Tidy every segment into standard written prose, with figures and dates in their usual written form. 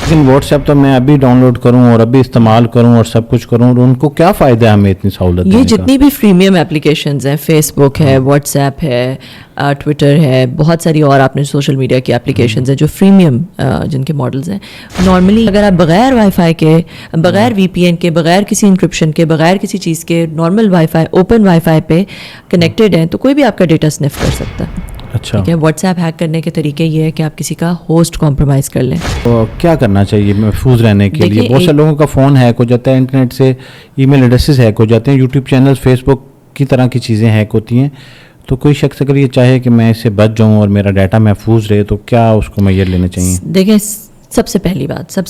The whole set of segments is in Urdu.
لیکن واٹس ایپ تو میں ابھی ڈاؤن لوڈ کروں اور ابھی استعمال کروں اور سب کچھ کروں، اور ان کو کیا فائدہ ہے ہمیں اتنی سہولت؟ یہ جتنی بھی فریمیم اپلیکیشنز ہیں، فیس بک ہے، واٹس ایپ ہے، ٹویٹر ہے، بہت ساری اور آپ نے سوشل میڈیا کی اپلیکیشنز ہیں جو فریمیم جن کے ماڈلز ہیں. نارملی اگر آپ بغیر وائی فائی کے، بغیر وی پی این کے، بغیر کسی انکرپشن کے، بغیر کسی چیز کے، normal wi fi, open wi fi پہ کنیکٹڈ ہیں تو کوئی بھی آپ کا ڈیٹا سنف کر سکتا ہے. اچھا، ٹھیک ہے. واٹس ایپ ہیک کرنے کے طریقے یہ ہے کہ آپ کسی کا ہوسٹ کمپرومائز کر لیں. تو کیا کرنا چاہیے محفوظ رہنے کے لیے؟ بہت سے لوگوں کا فون ہیک ہو جاتا ہے، انٹرنیٹ سے ای میل ایڈریسز ہیک ہو جاتے ہیں، یوٹیوب چینل، فیس بک کی طرح کی چیزیں ہیک ہوتی ہیں. تو کوئی شخص اگر یہ چاہے کہ میں اس سے بچ جاؤں اور میرا ڈیٹا محفوظ رہے تو کیا اس کو میجر لینے چاہیے؟ دیکھیں، سب سے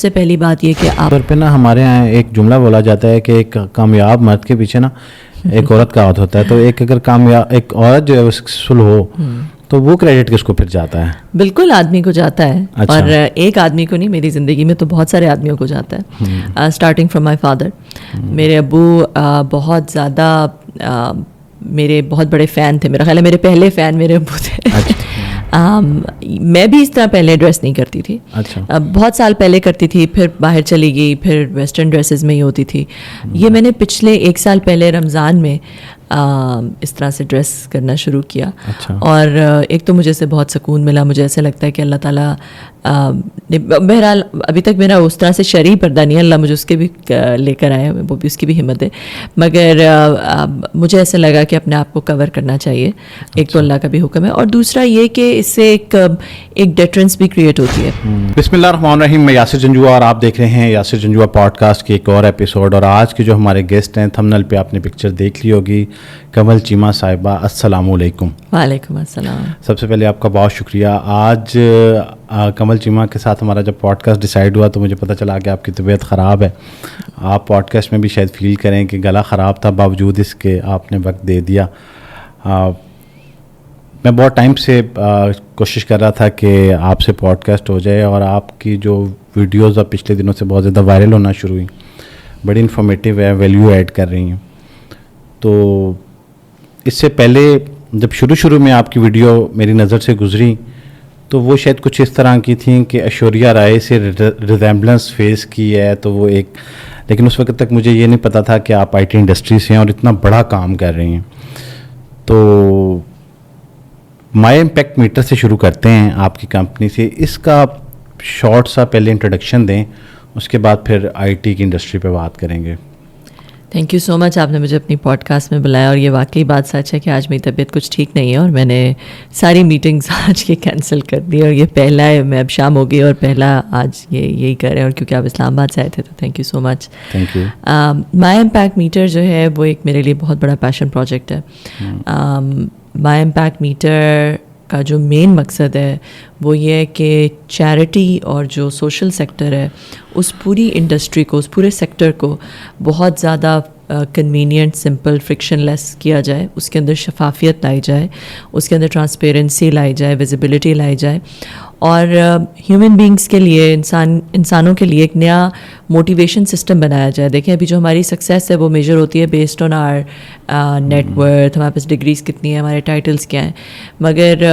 پہلی بات یہ کہ آپ طور پہ نا ہمارے یہاں ایک جملہ بولا جاتا ہے کہ ایک کامیاب مرد کے پیچھے نا ایک عورت کا ہاتھ ہوتا ہے. تو اگر کامیاب ایک عورت جو ہے وہ سکسیسفل ہو تو وہ کریڈٹ کس کو پھر جاتا ہے؟ بالکل آدمی کو جاتا ہے. اور ایک آدمی کو نہیں، میری زندگی میں تو بہت سارے آدمیوں کو جاتا ہے. Starting from my father. میرے ابو بہت زیادہ میرے بہت بڑے فین تھے. میرا خیال ہے میرے پہلے فین میرے ابو تھے. میں بھی اس طرح پہلے ڈریس نہیں کرتی تھی. بہت سال پہلے کرتی تھی، پھر باہر چلی گئی، پھر ویسٹرن ڈریسز میں ہی ہوتی تھی. یہ میں نے پچھلے 1 سال پہلے رمضان میں اس طرح سے ڈریس کرنا شروع کیا. اور ایک تو مجھے سے بہت سکون ملا. مجھے ایسا لگتا ہے کہ اللہ تعالیٰ بہرحال ابھی تک میرا اس طرح سے شرعی پردہ نہیں ہے، اللہ مجھے اس کے بھی لے کر آیا، وہ بھی اس کی بھی ہمت ہے. مگر مجھے ایسا لگا کہ اپنے آپ کو کور کرنا چاہیے. ایک تو اللہ کا بھی حکم ہے، اور دوسرا یہ کہ اس سے ایک ڈیٹرنس بھی کریٹ ہوتی ہے. بسم اللہ الرحمن الرحیم. میں یاسر جنجوعہ اور آپ دیکھ رہے ہیں یاسر جنجوعہ پوڈ کاسٹ کے ایک اور ایپیسوڈ. اور آج کے جو ہمارے گیسٹ ہیں، تھمبنیل پہ آپ نے پکچر دیکھ لی ہوگی، کمل چیمہ صاحبہ. السلام علیکم. وعلیکم السلام. سب سے پہلے آپ کا بہت شکریہ. آج کمل چیمہ کے ساتھ ہمارا جب پوڈ کاسٹ ڈیسائیڈ ہوا تو مجھے پتہ چلا کہ آپ کی طبیعت خراب ہے. آپ پوڈ کاسٹ میں بھی شاید فیل کریں کہ گلا خراب تھا، باوجود اس کے آپ نے وقت دے دیا. میں بہت ٹائم سے کوشش کر رہا تھا کہ آپ سے پوڈ کاسٹ ہو جائے، اور آپ کی جو ویڈیوز اب پچھلے دنوں سے بہت زیادہ وائرل ہونا شروع ہوئی، بڑی انفارمیٹیو ہے، ویلیو ایڈ کر رہی ہیں. تو اس سے پہلے جب شروع میں آپ کی ویڈیو میری نظر سے گزری تو وہ شاید کچھ اس طرح کی تھیں کہ ایشوریا رائے سے ریزیمبلنس فیس کی ہے. تو وہ ایک، لیکن اس وقت تک مجھے یہ نہیں پتا تھا کہ آپ آئی ٹی انڈسٹری سے ہیں اور اتنا بڑا کام کر رہی ہیں. تو مائی امپیکٹ میٹر سے شروع کرتے ہیں، آپ کی کمپنی سے. اس کا شارٹ سا پہلے انٹروڈکشن دیں، اس کے بعد پھر آئی ٹی کی انڈسٹری پہ بات کریں گے. تھینک یو سو مچ، آپ نے مجھے اپنی پوڈ کاسٹ میں بلایا. اور یہ واقعی بات سچ ہے کہ آج میری طبیعت کچھ ٹھیک نہیں ہے اور میں نے ساری میٹنگز آج کی کینسل کر دی. اور یہ پہلا ہے، میں اب شام ہو گئی اور پہلا آج یہی کر رہے ہیں. اور کیونکہ آپ اسلام آباد سے آئے تھے تو thank you so much. Thank you. My impact meter جو ہے وہ ایک میرے لیے بہت بڑا پیشن پروجیکٹ ہے. مائی امپیکٹ میٹر کا جو مین مقصد ہے وہ یہ ہے کہ چیریٹی اور جو سوشل سیکٹر ہے اس پوری انڈسٹری کو، اس پورے سیکٹر کو بہت زیادہ کنوینئنٹ، سمپل، فرکشن لیس کیا جائے. اس کے اندر شفافیت لائی جائے، اس کے اندر ٹرانسپیرنسی لائی جائے، ویزیبلٹی لائی جائے. اور ہیومن بینگس کے لیے، انسانوں کے لیے ایک نیا موٹیویشن سسٹم بنایا جائے. دیکھیں ابھی جو ہماری سکسیس ہے وہ میجر ہوتی ہے based on our net worth پاس ڈگریز کتنی ہیں، ہمارے ٹائٹلس کیا ہیں. مگر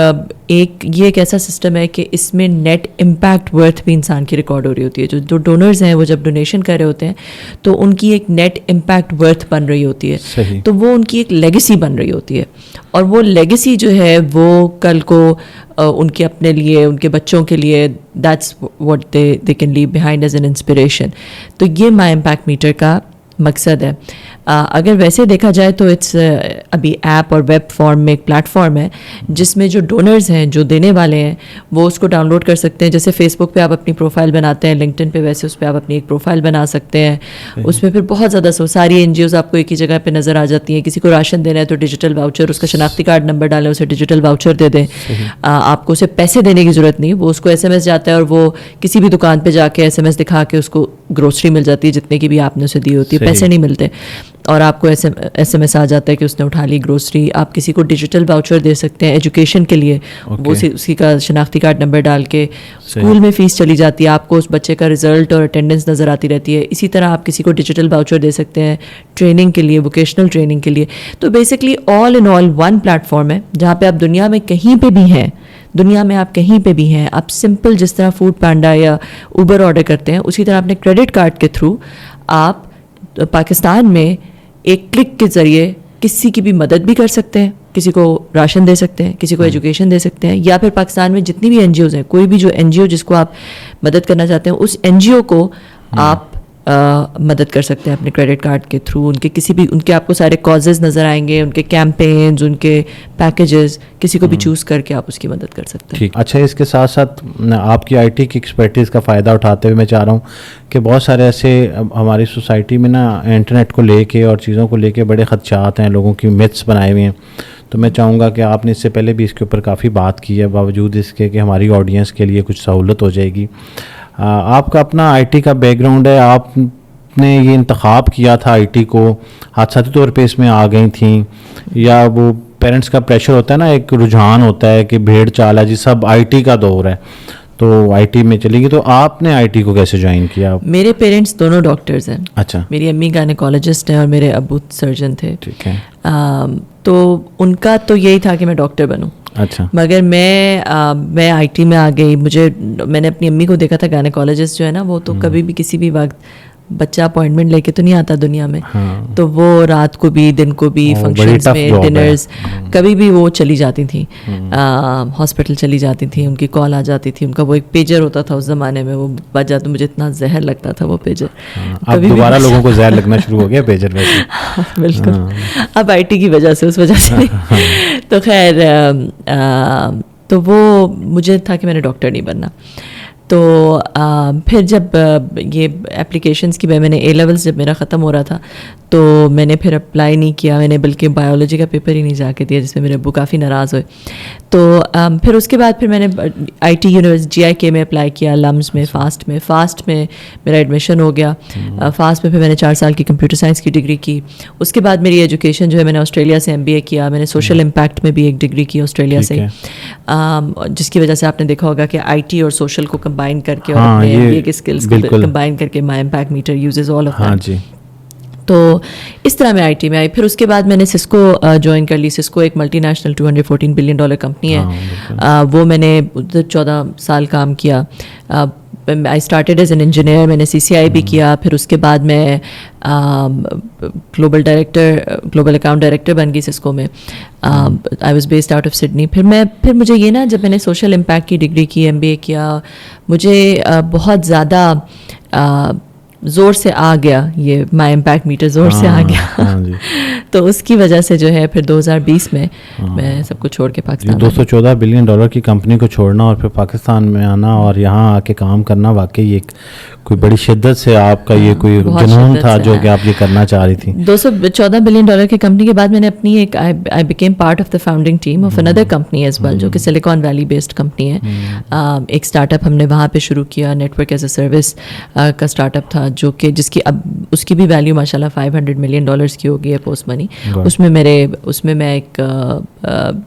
یہ ایک ایسا سسٹم ہے کہ اس میں نیٹ امپیکٹ ورتھ بھی انسان کی ریکارڈ ہو رہی ہوتی ہے. جو ڈونرز ہیں وہ جب ڈونیشن کر رہے ہوتے ہیں تو ان کی ایک نیٹ امپیکٹ ورتھ بن رہی ہوتی ہے. تو وہ ان کی ایک لیگیسی بن رہی ہوتی ہے. اور وہ لیگیسی جو ہے وہ کل کو ان کے اپنے لیے، ان کے بچوں کے لیے، that's what they can leave behind as an inspiration. تو یہ مائی امپیکٹ میٹر کا مقصد ہے. اگر ویسے دیکھا جائے تو اٹس ابھی ایپ اور ویب فارم میں ایک پلیٹ فارم ہے جس میں جو ڈونرز ہیں، جو دینے والے ہیں، وہ اس کو ڈاؤن لوڈ کر سکتے ہیں. جیسے فیس بک پہ آپ اپنی پروفائل بناتے ہیں، لنکڈن پہ ویسے اس پہ آپ اپنی ایک پروفائل بنا سکتے ہیں. اس میں پھر بہت زیادہ ساری این جی اوز آپ کو ایک ہی جگہ پہ نظر آ جاتی ہیں. کسی کو راشن دینا ہے تو ڈیجیٹل واؤچر، اس کا شناختی کارڈ نمبر ڈالیں، اسے ڈیجیٹل واؤچر دے دیں. آپ کو اسے پیسے دینے کی ضرورت نہیں، وہ اس کو ایس ایم ایس جاتا ہے اور وہ کسی بھی دکان پہ جا کے ایس ایم ایس دکھا کے اس کو گروسری مل جاتی ہے جتنے کی بھی آپ نے اسے دی ہوتی ہے. پیسے نہیں ملتے. اور آپ کو ایس ایم ایس آ جاتا ہے کہ اس نے اٹھا لی گروسری. آپ کسی کو ڈیجیٹل واؤچر دے سکتے ہیں ایجوکیشن کے لیے. وہ اسی کا شناختی کارڈ نمبر ڈال کے اسکول میں فیس چلی جاتی ہے، آپ کو اس بچے کا رزلٹ اور اٹینڈنس نظر آتی رہتی ہے. اسی طرح آپ کسی کو ڈیجیٹل واؤچر دے سکتے ہیں ٹریننگ کے لیے، ووکیشنل ٹریننگ کے لیے. تو بیسکلی آل ان آل ون پلیٹ فارم ہے جہاں پہ آپ دنیا میں کہیں پہ بھی ہیں دنیا میں آپ کہیں پہ بھی ہیں, آپ سمپل جس طرح فوڈ پانڈا یا اوبر آرڈر کرتے ہیں, اسی طرح اپنے کریڈٹ کارڈ کے تھرو آپ پاکستان میں ایک کلک کے ذریعے کسی کی بھی مدد بھی کر سکتے ہیں, کسی کو راشن دے سکتے ہیں, کسی کو ایجوکیشن دے سکتے ہیں, یا پھر پاکستان میں جتنی بھی این جی اوز ہیں, کوئی بھی جو این جی او جس کو آپ مدد کرنا چاہتے ہیں, اس این جی او کو آپ مدد کر سکتے ہیں اپنے کریڈٹ کارڈ کے تھرو. ان کے کسی بھی, ان کے آپ کو سارے کازز نظر آئیں گے, ان کے کیمپینز, ان کے پیکیجز, کسی کو بھی چوز کر کے آپ اس کی مدد کر سکتے ہیں. ٹھیک. اچھا, اس کے ساتھ ساتھ آپ کی آئی ٹی کی ایکسپرٹیز کا فائدہ اٹھاتے ہوئے میں چاہ رہا ہوں کہ بہت سارے ایسے ہماری سوسائٹی میں نا انٹرنیٹ کو لے کے اور چیزوں کو لے کے بڑے خدشات ہیں, لوگوں کی متس بنائے ہوئے ہیں. تو میں چاہوں گا کہ آپ نے اس سے پہلے بھی اس کے اوپر کافی بات کی ہے, باوجود اس کے کہ ہماری آڈینس کے لیے کچھ سہولت ہو جائے گی. آپ کا اپنا آئی ٹی کا بیک گراؤنڈ ہے, آپ نے یہ انتخاب کیا تھا آئی ٹی کو, حادثاتی طور پہ اس میں آ گئی تھیں, یا وہ پیرنٹس کا پریشر ہوتا ہے نا, ایک رجحان ہوتا ہے کہ بھیڑ چال ہے جی سب آئی ٹی کا دور ہے تو آئی ٹی میں چلے گی, تو آپ نے آئی ٹی کو کیسے جوائن کیا؟ میرے پیرنٹس دونوں ڈاکٹرز ہیں. اچھا. میری امی گائنیکالوجسٹ ہیں اور میرے ابو سرجن تھے. ٹھیک ہے. تو ان کا تو یہی تھا کہ میں ڈاکٹر بنوں. اچھا. مگر میں آئی ٹی میں آ گئی. میں نے اپنی امی کو دیکھا تھا, گائنیکالوجسٹ جو ہے نا, وہ تو کبھی بھی کسی بھی وقت بچہ اپوائنٹمنٹ لے کے تو نہیں آتا دنیا میں, تو وہ رات کو بھی دن کو بھی فنکشنز میں ڈنرز کبھی بھی وہ چلی جاتی تھیں, ہاسپٹل چلی جاتی تھیں, ان کی کال آ جاتی تھی. ان کا وہ ایک پیجر ہوتا تھا اس زمانے میں, وہ بج جاتا, مجھے اتنا زہر لگتا تھا وہ پیجر. اب دوبارہ لوگوں کو زہر لگنا شروع ہو گیا پیجر میں. بالکل, اب آئی ٹی کی وجہ سے, اس وجہ سے. تو خیر, تو وہ مجھے تھا کہ میں نے ڈاکٹر نہیں بننا. تو پھر جب یہ اپلیکیشنس کی میں نے اے لیولس جب میرا ختم ہو رہا تھا تو میں نے پھر اپلائی نہیں کیا, میں نے بلکہ بایولوجی کا پیپر ہی نہیں جا کے دیا, جس میں میرے ابو کافی ناراض ہوئے. تو پھر اس کے بعد پھر میں نے آئی ٹی یونیورسٹی جی آئی کے میں اپلائی کیا, لمز میں, فاسٹ میں میرا ایڈمیشن ہو گیا. فاسٹ میں پھر میں نے 4 سال کی کمپیوٹر سائنس کی ڈگری کی. اس کے بعد میری ایجوکیشن جو ہے, میں نے آسٹریلیا سے ایم بی اے کیا, میں نے سوشل امپیکٹ میں بھی ایک ڈگری کی آسٹریلیا سے, جس کی وجہ سے آپ نے دیکھا ہوگا کہ آئی ٹی اور سوشل کو کمبائن کر کے اور اپنے ایم بی اے کے اسکلس کو کمبائن کر کے my impact meter uses all of that. تو اس طرح میں آئی ٹی میں آئی. پھر اس کے بعد میں نے سسکو جوائن کر لی. سسکو ایک ملٹی نیشنل $214 بلین کمپنی ہے. وہ میں نے 14 سال کام کیا. I started as an engineer, میں نے سی سی آئی بھی کیا. پھر اس کے بعد میں گلوبل اکاؤنٹ ڈائریکٹر بن گئی سسکو میں. I was based out of Sydney. پھر مجھے یہ نا, جب میں نے سوشل امپیکٹ کی ڈگری کی, ایم بی اے کیا, مجھے بہت زیادہ زور سے آ گیا یہ مائی امپیکٹ میٹر, زور سے آ گیا. تو اس کی وجہ سے جو ہے پھر 2020 میں میں سب کو چھوڑ کے پاکستان. $214 بلین کی کمپنی کو چھوڑنا اور پھر پاکستان میں آنا اور یہاں آ کے کام کرنا, واقعی ایک کوئی بڑی شدت سے آپ کا یہ کوئی جنون تھا جو کہ آپ یہ کرنا چاہ رہی تھی. $214 بلین کی کمپنی کے بعد میں نے اپنی ایک I became part of the founding team of اندر کمپنی ایز ویل, جو کہ سلیکان ویلی بیسڈ کمپنی ہے. ایک اسٹارٹ اپ ہم نے وہاں پہ شروع کیا, network as a service کا اسٹارٹ اپ تھا, جو کہ جس کی اب اس کی بھی ویلیو ماشاء اللہ $500 ملین کی ہو گئی ہے پوسٹ منی. اس میں میں ایک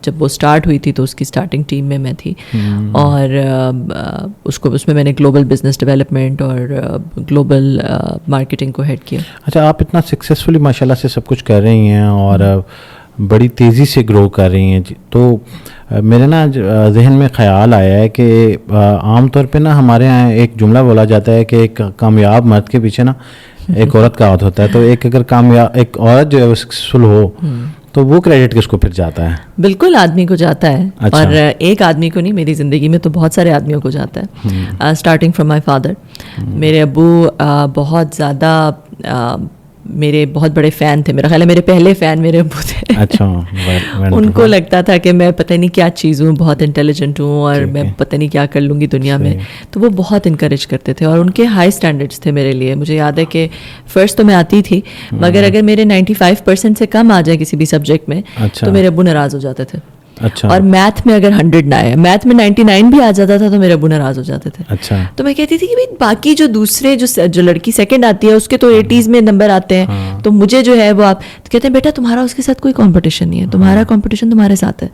جب وہ اسٹارٹ ہوئی تھی تو اس کی اسٹارٹنگ ٹیم میں تھی, اور اس میں نے گلوبل بزنس ڈیولپمنٹ اور گلوبل مارکیٹنگ کو ہیڈ کیا. اچھا, آپ اتنا سکسیزفلی ماشاء اللہ سے سب کچھ کر رہی ہیں اور بڑی تیزی سے گرو کر رہی ہیں, تو میرے نا ذہن میں خیال آیا ہے کہ عام طور پہ نا ہمارے یہاں ایک جملہ بولا جاتا ہے کہ ایک کامیاب مرد کے پیچھے نا ایک عورت کا ہاتھ ہوتا ہے. تو اگر کامیاب ایک عورت جو ہے وہ سکسیزفل ہو تو وہ کریڈٹ کس کو پھر جاتا ہے؟ بالکل آدمی کو جاتا ہے. اور ایک آدمی کو نہیں, میری زندگی میں تو بہت سارے آدمیوں کو جاتا ہے. اسٹارٹنگ فرام مائی فادر, میرے ابو بہت زیادہ میرے بہت بڑے فین تھے. میرا خیال ہے میرے پہلے فین میرے ابو تھے. اچھا. ان کو لگتا تھا کہ میں پتہ نہیں کیا چیز ہوں, بہت انٹیلیجنٹ ہوں اور میں پتہ نہیں کیا کر لوں گی دنیا میں. تو وہ بہت انکریج کرتے تھے اور ان کے ہائی اسٹینڈرڈس تھے میرے لیے. مجھے یاد ہے کہ فرسٹ تو میں آتی تھی, مگر اگر میرے 95% سے کم آ جائے کسی بھی سبجیکٹ میں تو میرے ابو ناراض ہو جاتے تھے. اچھا. اور میتھ میں اگر 100 نہ آئے, میتھ میں 99 بھی آ جاتا تھا تو میرے ابو ناراض ہو جاتے تھے. اچھا. تو میں کہتی تھی کہ بھائی باقی جو دوسرے جو لڑکی سیکنڈ آتی ہے اس کے تو 80s میں نمبر آتے ہیں, تو مجھے جو ہے وہ آپ کہتے ہیں بیٹا تمہارا اس کے ساتھ کوئی کمپٹیشن نہیں ہے, تمہارا کمپٹیشن تمہارے ساتھ ہے,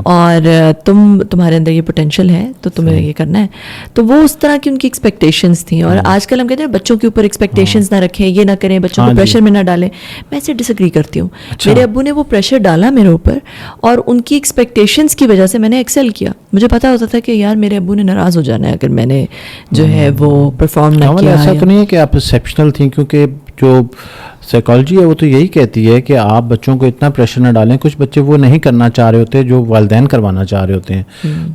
اور تمہارے اندر یہ پوٹینشیل ہے تو تمہیں یہ کرنا ہے. تو وہ اس طرح کی ان کی ایکسپیکٹیشنس تھیں. اور آج کل ہم کہتے ہیں بچوں کے اوپر ایکسپیکٹیشنس نہ رکھیں, یہ نہ کریں, بچوں کو پریشر میں نہ ڈالیں. میں اسے ڈس ایگری کرتی ہوں. میرے ابو نے وہ پریشر ڈالا میرے اوپر, اور ان کی ایکسپیکٹیشنس کی وجہ سے میں نے ایکسل کیا. مجھے پتا ہوتا تھا کہ یار میرے ابو نے ناراض ہو جانا ہے اگر میں نے جو ہے وہ پرفارم نہ کیا. ایسا تو نہیں ہے کہ آپ ایکسیپشنل تھیں, کیونکہ جو سائیکالوجی ہے وہ تو یہی کہتی ہے کہ آپ بچوں کو اتنا پریشر نہ ڈالیں. کچھ بچے وہ نہیں کرنا چاہ رہے ہوتے جو والدین کروانا چاہ رہے ہوتے ہیں,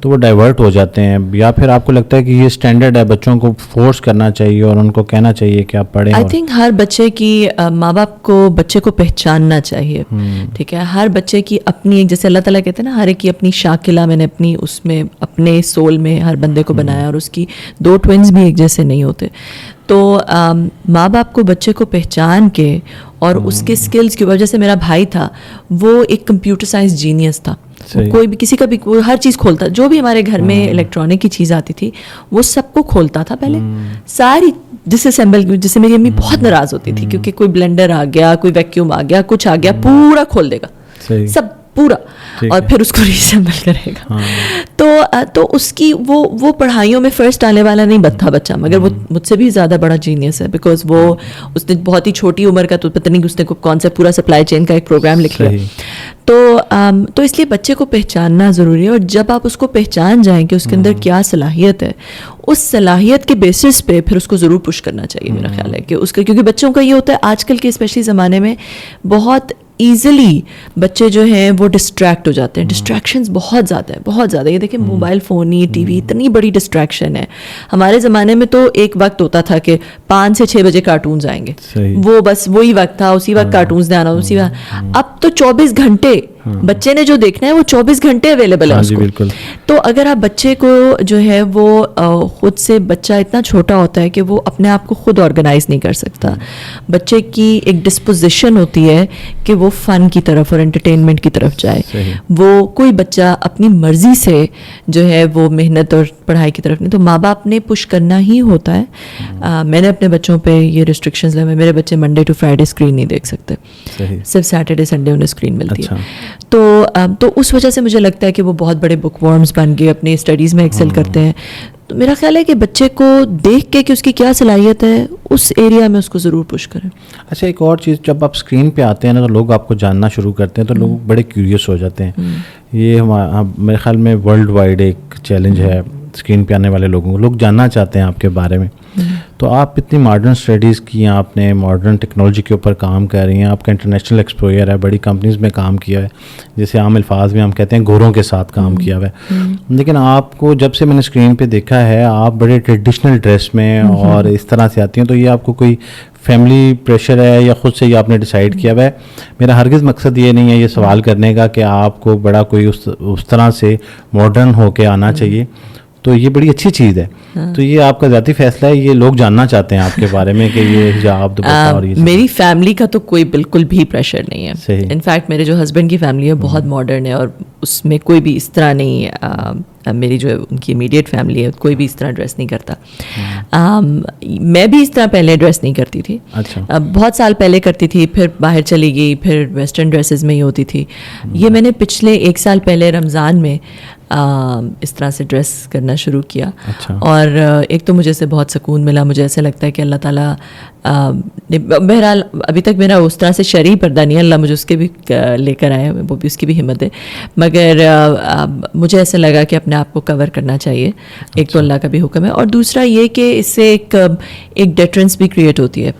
تو وہ ڈائیورٹ ہو جاتے ہیں, یا پھر آپ کو لگتا ہے کہ یہ اسٹینڈرڈ ہے, بچوں کو فورس کرنا چاہیے اور ان کو کہنا چاہیے کہ آپ پڑھیں. آئی تھنک ہر بچے کی ماں باپ کو بچے کو پہچاننا چاہیے, ٹھیک ہے. ہر بچے کی اپنی ایک, جیسے اللہ تعالیٰ کہتے ہیں نا, ہر ایک کی اپنی شاکلہ میں نے اپنی اس میں اپنے سول میں ہر بندے کو بنایا, اور اس کی دو ٹوئنز بھی ایک جیسے نہیں ہوتے. تو ماں باپ کو بچے کو پہچان کے اور اس کے اسکلز کے اوپر, جیسے میرا بھائی تھا وہ ایک کمپیوٹر سائنس جینیس تھا, کوئی بھی کسی کا بھی ہر چیز کھولتا, جو بھی ہمارے گھر میں الیکٹرانک کی چیز آتی تھی وہ سب کو کھولتا تھا پہلے, ساری ڈس اسمبل. جس سے میری امی بہت ناراض ہوتی تھی کیونکہ کوئی بلینڈر آ گیا, کوئی ویکیوم آ گیا, کچھ آ گیا, پورا کھول دے گا سب پورا, اور پھر اس کو ریسمبل کرے گا. تو اس کی وہ پڑھائیوں میں فرسٹ آنے والا نہیں تھا بچہ, مگر وہ مجھ سے بھی زیادہ بڑا جینیس ہے, بیکاز وہ اس نے بہت ہی چھوٹی عمر کا, تو پتہ نہیں اس نے کون سا پورا سپلائی چین کا ایک پروگرام لکھ لیا. تو اس لیے بچے کو پہچاننا ضروری ہے, اور جب آپ اس کو پہچان جائیں کہ اس کے اندر کیا صلاحیت ہے, اس صلاحیت کے بیسس پہ پھر اس کو ضرور پش کرنا چاہیے. میرا خیال ہے کہ اس کا, کیونکہ بچوں کا یہ ہوتا ہے آج کل کے اسپیشلی زمانے میں بہت ایزیلی بچے جو ہیں وہ ڈسٹریکٹ ہو جاتے ہیں. ڈسٹریکشنز بہت زیادہ ہے, بہت زیادہ. یہ دیکھیں موبائل فون, یہ ٹی وی اتنی بڑی ڈسٹریکشن ہے. ہمارے زمانے میں تو ایک وقت ہوتا تھا کہ 5 سے 6 بجے کارٹونز آئیں گے, وہ بس وہی وقت تھا, اسی وقت کارٹونز نے آنا, اسی وقت. اب تو 24 گھنٹے بچے نے جو دیکھنا ہے وہ 24 گھنٹے اویلیبل ہے اس کو. تو اگر آپ بچے کو جو ہے وہ خود سے, بچہ اتنا چھوٹا ہوتا ہے کہ وہ اپنے آپ کو خود آرگنائز نہیں کر سکتا. بچے کی ایک ڈسپوزیشن ہوتی ہے کہ وہ فن کی طرف اور انٹرٹینمنٹ کی طرف جائے. وہ کوئی بچہ اپنی مرضی سے جو ہے وہ محنت اور پڑھائی کی طرف نہیں. تو ماں باپ نے پش کرنا ہی ہوتا ہے. میں نے اپنے بچوں پہ یہ ریسٹرکشنز لگائے. میرے بچے منڈے ٹو فرائیڈے اسکرین نہیں دیکھ سکتے, صرف سیٹرڈے سنڈے انہیں اسکرین ملتی ہے. تو اس وجہ سے مجھے لگتا ہے کہ وہ بہت بڑے بک ورمز بن گئے, اپنے اسٹڈیز میں ایکسل کرتے ہیں. تو میرا خیال ہے کہ بچے کو دیکھ کے کہ اس کی کیا صلاحیت ہے اس ایریا میں اس کو ضرور پش کریں. اچھا, ایک اور چیز, جب آپ اسکرین پہ آتے ہیں نا تو لوگ آپ کو جاننا شروع کرتے ہیں, تو لوگ بڑے کیوریس ہو جاتے ہیں. یہ میرے خیال میں ورلڈ وائڈ ایک چیلنج ہے اسکرین پہ آنے والے لوگوں کو. لوگ جاننا چاہتے ہیں آپ کے بارے میں. تو آپ اتنی ماڈرن اسٹڈیز کی ہیں, آپ نے ماڈرن ٹیکنالوجی کے اوپر کام کر رہی ہیں, آپ کا انٹرنیشنل ایکسپوئر ہے, بڑی کمپنیز میں کام کیا ہے, جیسے عام الفاظ میں ہم کہتے ہیں گوروں کے ساتھ کام کیا ہوا ہے. لیکن آپ کو جب سے میں نے اسکرین پہ دیکھا ہے آپ بڑے ٹریڈیشنل ڈریس میں اور اس طرح سے آتی ہیں. تو یہ آپ کو کوئی فیملی پریشر ہے یا خود سے یہ آپ نے ڈیسائیڈ کیا ہوا ہے؟ میرا ہرگز مقصد یہ نہیں ہے یہ سوال کرنے کا کہ آپ کو بڑا کوئی اس طرح سے ماڈرن ہو کے آنا چاہیے, تو یہ بڑی اچھی چیز ہے. تو یہ آپ کا ذاتی فیصلہ ہے, یہ لوگ جاننا چاہتے ہیں آپ کے بارے میں کہ یہ حجاب دوپٹہ اور یہ. میری فیملی کا تو کوئی بالکل بھی پریشر نہیں ہے. انفیکٹ میرے جو ہسبینڈ کی فیملی ہے بہت ماڈرن ہے, اور اس میں کوئی بھی اس طرح نہیں ہے. میری جو ان کی امیڈیٹ فیملی ہے کوئی بھی اس طرح ڈریس نہیں کرتا. میں بھی اس طرح پہلے ڈریس نہیں کرتی تھی. بہت سال پہلے کرتی تھی, پھر باہر چلی گئی, پھر ویسٹرن ڈریسز میں ہی ہوتی تھی. یہ میں نے پچھلے 1 سال پہلے رمضان میں اس طرح سے ڈریس کرنا شروع کیا. اور ایک تو مجھے سے بہت سکون ملا. مجھے ایسا لگتا ہے کہ اللہ تعالیٰ بہرحال ابھی تک میرا اس طرح سے شرعی پردہ نہیں ہے, اللہ مجھے اس کے بھی لے کر آئے, وہ بھی اس کی بھی ہمت ہے, مگر مجھے ایسا لگا کہ اپنے آپ کو کور کرنا چاہیے. ایک تو اللہ کا بھی حکم ہے, اور دوسرا یہ کہ اس سے ایک ڈیٹرنس بھی کریٹ ہوتی ہے.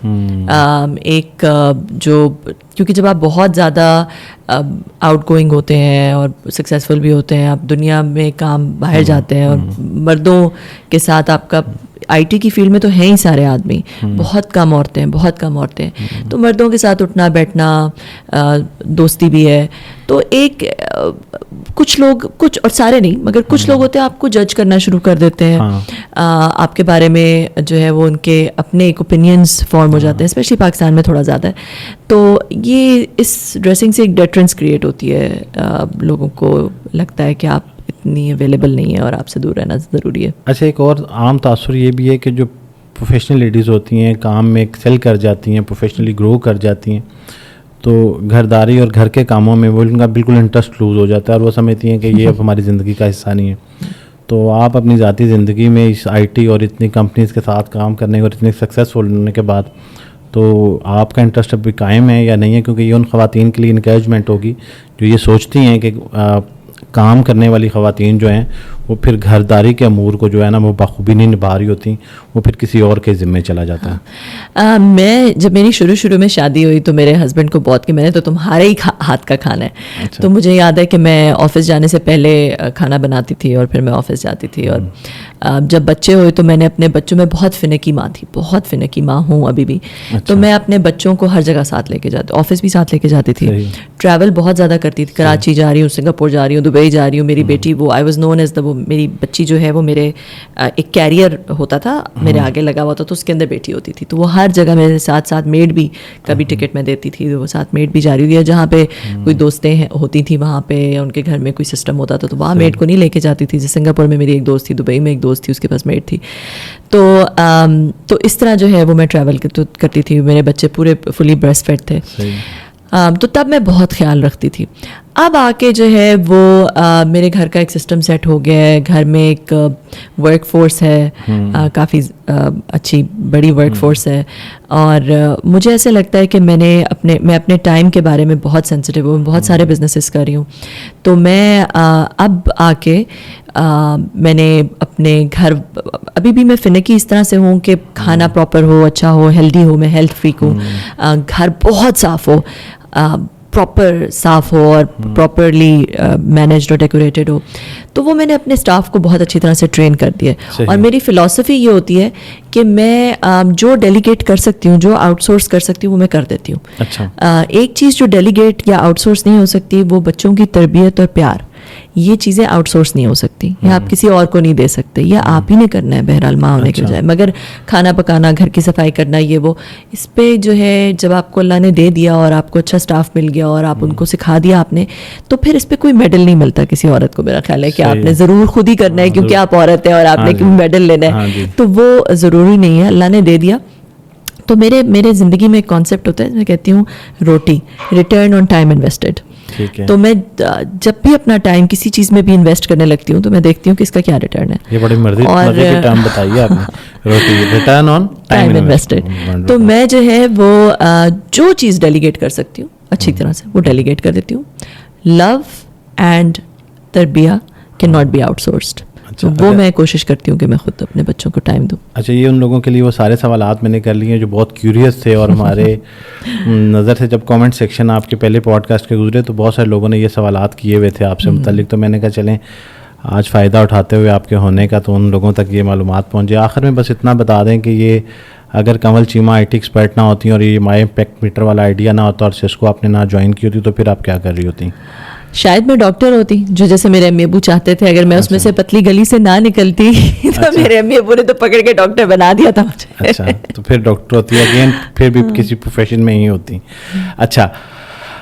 ایک جو, کیونکہ جب آپ بہت زیادہ آؤٹ گوئنگ ہوتے ہیں اور سکسیزفل بھی ہوتے ہیں, آپ دنیا میں کام باہر جاتے ہیں, اور مردوں کے ساتھ آپ کا آئی ٹی کی فیلڈ میں تو ہیں ہی سارے آدمی, بہت کم عورتیں ہیں, بہت کم عورتیں. تو مردوں کے ساتھ اٹھنا بیٹھنا, دوستی بھی ہے. تو ایک کچھ لوگ, کچھ اور سارے نہیں مگر کچھ لوگ ہوتے ہیں آپ کو جج کرنا شروع کر دیتے ہیں, آپ کے بارے میں جو ہے وہ ان کے اپنے ایک اوپینینز فارم ہو جاتے ہیں, اسپیشلی پاکستان میں تھوڑا زیادہ ہے. تو یہ اس ڈریسنگ سے ایک ڈیٹرنس کریٹ ہوتی ہے. لوگوں کو لگتا ہے کہ آپ اتنی اویلیبل نہیں ہے اور آپ سے دور رہنا ضروری ہے. اچھا, ایک اور عام تاثر یہ بھی ہے کہ جو پروفیشنل لیڈیز ہوتی ہیں, کام میں ایکسل کر جاتی ہیں, پروفیشنلی گرو کر جاتی ہیں, تو گھرداری اور گھر کے کاموں میں وہ ان کا بالکل انٹرسٹ لوز ہو جاتا ہے اور وہ سمجھتی ہیں کہ یہ اب ہماری زندگی کا حصہ نہیں ہے. تو آپ اپنی ذاتی زندگی میں اس آئی ٹی اور اتنی کمپنیز کے ساتھ کام کرنے اور اتنی سکسیزفل ہونے کے بعد تو آپ کا انٹرسٹ ابھی قائم ہے یا نہیں ہے؟ کیونکہ یہ ان خواتین کے لیے انکریجمنٹ ہوگی جو یہ سوچتی ہیں کہ کام کرنے والی خواتین جو ہیں وہ پھر گھرداری کے امور کو جو ہے نا وہ بخوبی نہیں نبھا رہی ہوتی, وہ پھر کسی اور کے ذمے چلا جاتا ہے. میں جب میری شروع میں شادی ہوئی تو میرے ہسبینڈ کو بہت کہ میں نے تو تمہارے ہی ہاتھ کا کھانا ہے. تو مجھے یاد ہے کہ میں آفس جانے سے پہلے کھانا بناتی تھی اور پھر میں آفس جاتی تھی. اور جب بچے ہوئے تو میں نے اپنے بچوں میں بہت فنکی ماں تھی, بہت فنکی ماں ہوں ابھی بھی. تو میں اپنے بچوں کو ہر جگہ ساتھ لے کے جاتی, آفس بھی ساتھ لے کے جاتی تھی, ٹریول بہت زیادہ کرتی تھی, کراچی جا رہی ہوں, سنگاپور جا رہی ہوں, دبئی جا رہی ہوں. میری بیٹی وہ I was known as the, وہ میری بچی جو ہے وہ میرے ایک کیریئر ہوتا تھا میرے آگے لگا ہوا تھا تو اس کے اندر بیٹی ہوتی تھی, تو وہ ہر جگہ میرے ساتھ ساتھ میڈ بھی کبھی ٹکٹ میں دیتی تھی, وہ ساتھ میڈ بھی جاری ہوئی ہے. جہاں پہ کوئی دوستیں ہوتی تھیں وہاں پہ یا ان کے گھر میں کوئی سسٹم ہوتا تھا تو وہاں میڈ کو نہیں لے کے جاتی تھی. جیسے سنگاپور میں میری ایک دوست تھی, دبئی میں ایک دوست تھی, اس کے پاس میڈ تھی. تو اس طرح جو ہے وہ میں ٹریول کرتی تھی. میرے بچے پورے فلی بریسٹ فیڈ تھے, تو تب میں بہت خیال رکھتی تھی. اب آ کے جو ہے وہ میرے گھر کا ایک سسٹم سیٹ ہو گیا ہے, گھر میں ایک ورک فورس ہے, کافی اچھی بڑی ورک فورس ہے, اور مجھے ایسے لگتا ہے کہ میں اپنے ٹائم کے بارے میں بہت سینسٹیو ہوں, بہت سارے بزنسز کر رہی ہوں. تو میں اب آ کے میں نے اپنے گھر, ابھی بھی میں فنکی اس طرح سے ہوں کہ کھانا پراپر ہو, اچھا ہو, ہیلدی ہو, میں ہیلتھ فریک ہوں, گھر بہت صاف ہو, پراپر صاف ہو اور پراپرلی مینیجڈ اور ڈیکوریٹڈ ہو. تو وہ میں نے اپنے اسٹاف کو بہت اچھی طرح سے ٹرین کر دیا. اور میری فلاسفی یہ ہوتی ہے کہ میں جو ڈیلیگیٹ کر سکتی ہوں, جو آؤٹ سورس کر سکتی ہوں, وہ میں کر دیتی ہوں. اچھا, ایک چیز جو ڈیلیگیٹ یا آؤٹ سورس نہیں ہو سکتی وہ بچوں کی تربیت اور پیار. یہ چیزیں آؤٹ سورس نہیں ہو سکتی, یا آپ کسی اور کو نہیں دے سکتے, یا آپ ہی نے کرنا ہے بہرحال ماں ہونے کے بجائے. مگر کھانا پکانا, گھر کی صفائی کرنا, یہ وہ, اس پہ جو ہے جب آپ کو اللہ نے دے دیا اور آپ کو اچھا اسٹاف مل گیا اور آپ ان کو سکھا دیا آپ نے, تو پھر اس پہ کوئی میڈل نہیں ملتا کسی عورت کو. میرا خیال ہے کہ آپ نے ضرور خود ہی کرنا ہے کیونکہ آپ عورت ہیں اور آپ نے میڈل لینا ہے, تو وہ ضروری نہیں ہے, اللہ نے دے دیا. تو میرے زندگی میں ایک کانسیپٹ ہوتا ہے, میں کہتی ہوں روٹی, ریٹرن آن ٹائم انویسٹڈ. تو میں جب بھی اپنا ٹائم کسی چیز میں بھی انویسٹ کرنے لگتی ہوں تو میں دیکھتی ہوں کہ اس کا کیا ریٹرن ہے. یہ بڑی مزے کی ٹرم بتائی آپ نے, روٹی, ریٹرن آن ٹائم انویسٹڈ. تو میں جو ہے وہ جو چیز ڈیلیگیٹ کر سکتی ہوں اچھی طرح سے وہ ڈیلیگیٹ کر دیتی ہوں. لو اینڈ تربیہ can not be outsourced. تو وہ میں کوشش کرتی ہوں کہ میں خود اپنے بچوں کو ٹائم دوں. اچھا, یہ ان لوگوں کے لیے وہ سارے سوالات میں نے کر لیے ہیں جو بہت کیوریس تھے, اور ہمارے نظر سے جب کامنٹ سیکشن آپ کے پہلے پوڈ کاسٹ کے گزرے تو بہت سارے لوگوں نے یہ سوالات کیے ہوئے تھے آپ سے متعلق. تو میں نے کہا چلیں آج فائدہ اٹھاتے ہوئے آپ کے ہونے کا تو ان لوگوں تک یہ معلومات پہنچے. آخر میں بس اتنا بتا دیں کہ یہ اگر کنول چیمہ آئی ٹی ایکسپرٹ نہ ہوتی اور یہ مائی امپیکٹ میٹر والا آئیڈیا نہ ہوتا اور سسکو آپ نے نہ جوائن کی ہوتی تو پھر آپ کیا کر رہی ہوتی؟ شاید میں ڈاکٹر ہوتی, جو جیسے میرے امی ابو چاہتے تھے. اگر میں اس میں سے پتلی گلی سے نہ نکلتی تو میرے امی ابو نے تو پکڑ کے ڈاکٹر بنا دیا تھا مجھے. اچھا, تو پھر ڈاکٹر ہوتی اگین, پھر بھی کسی پروفیشن میں ہی ہوتی. اچھا,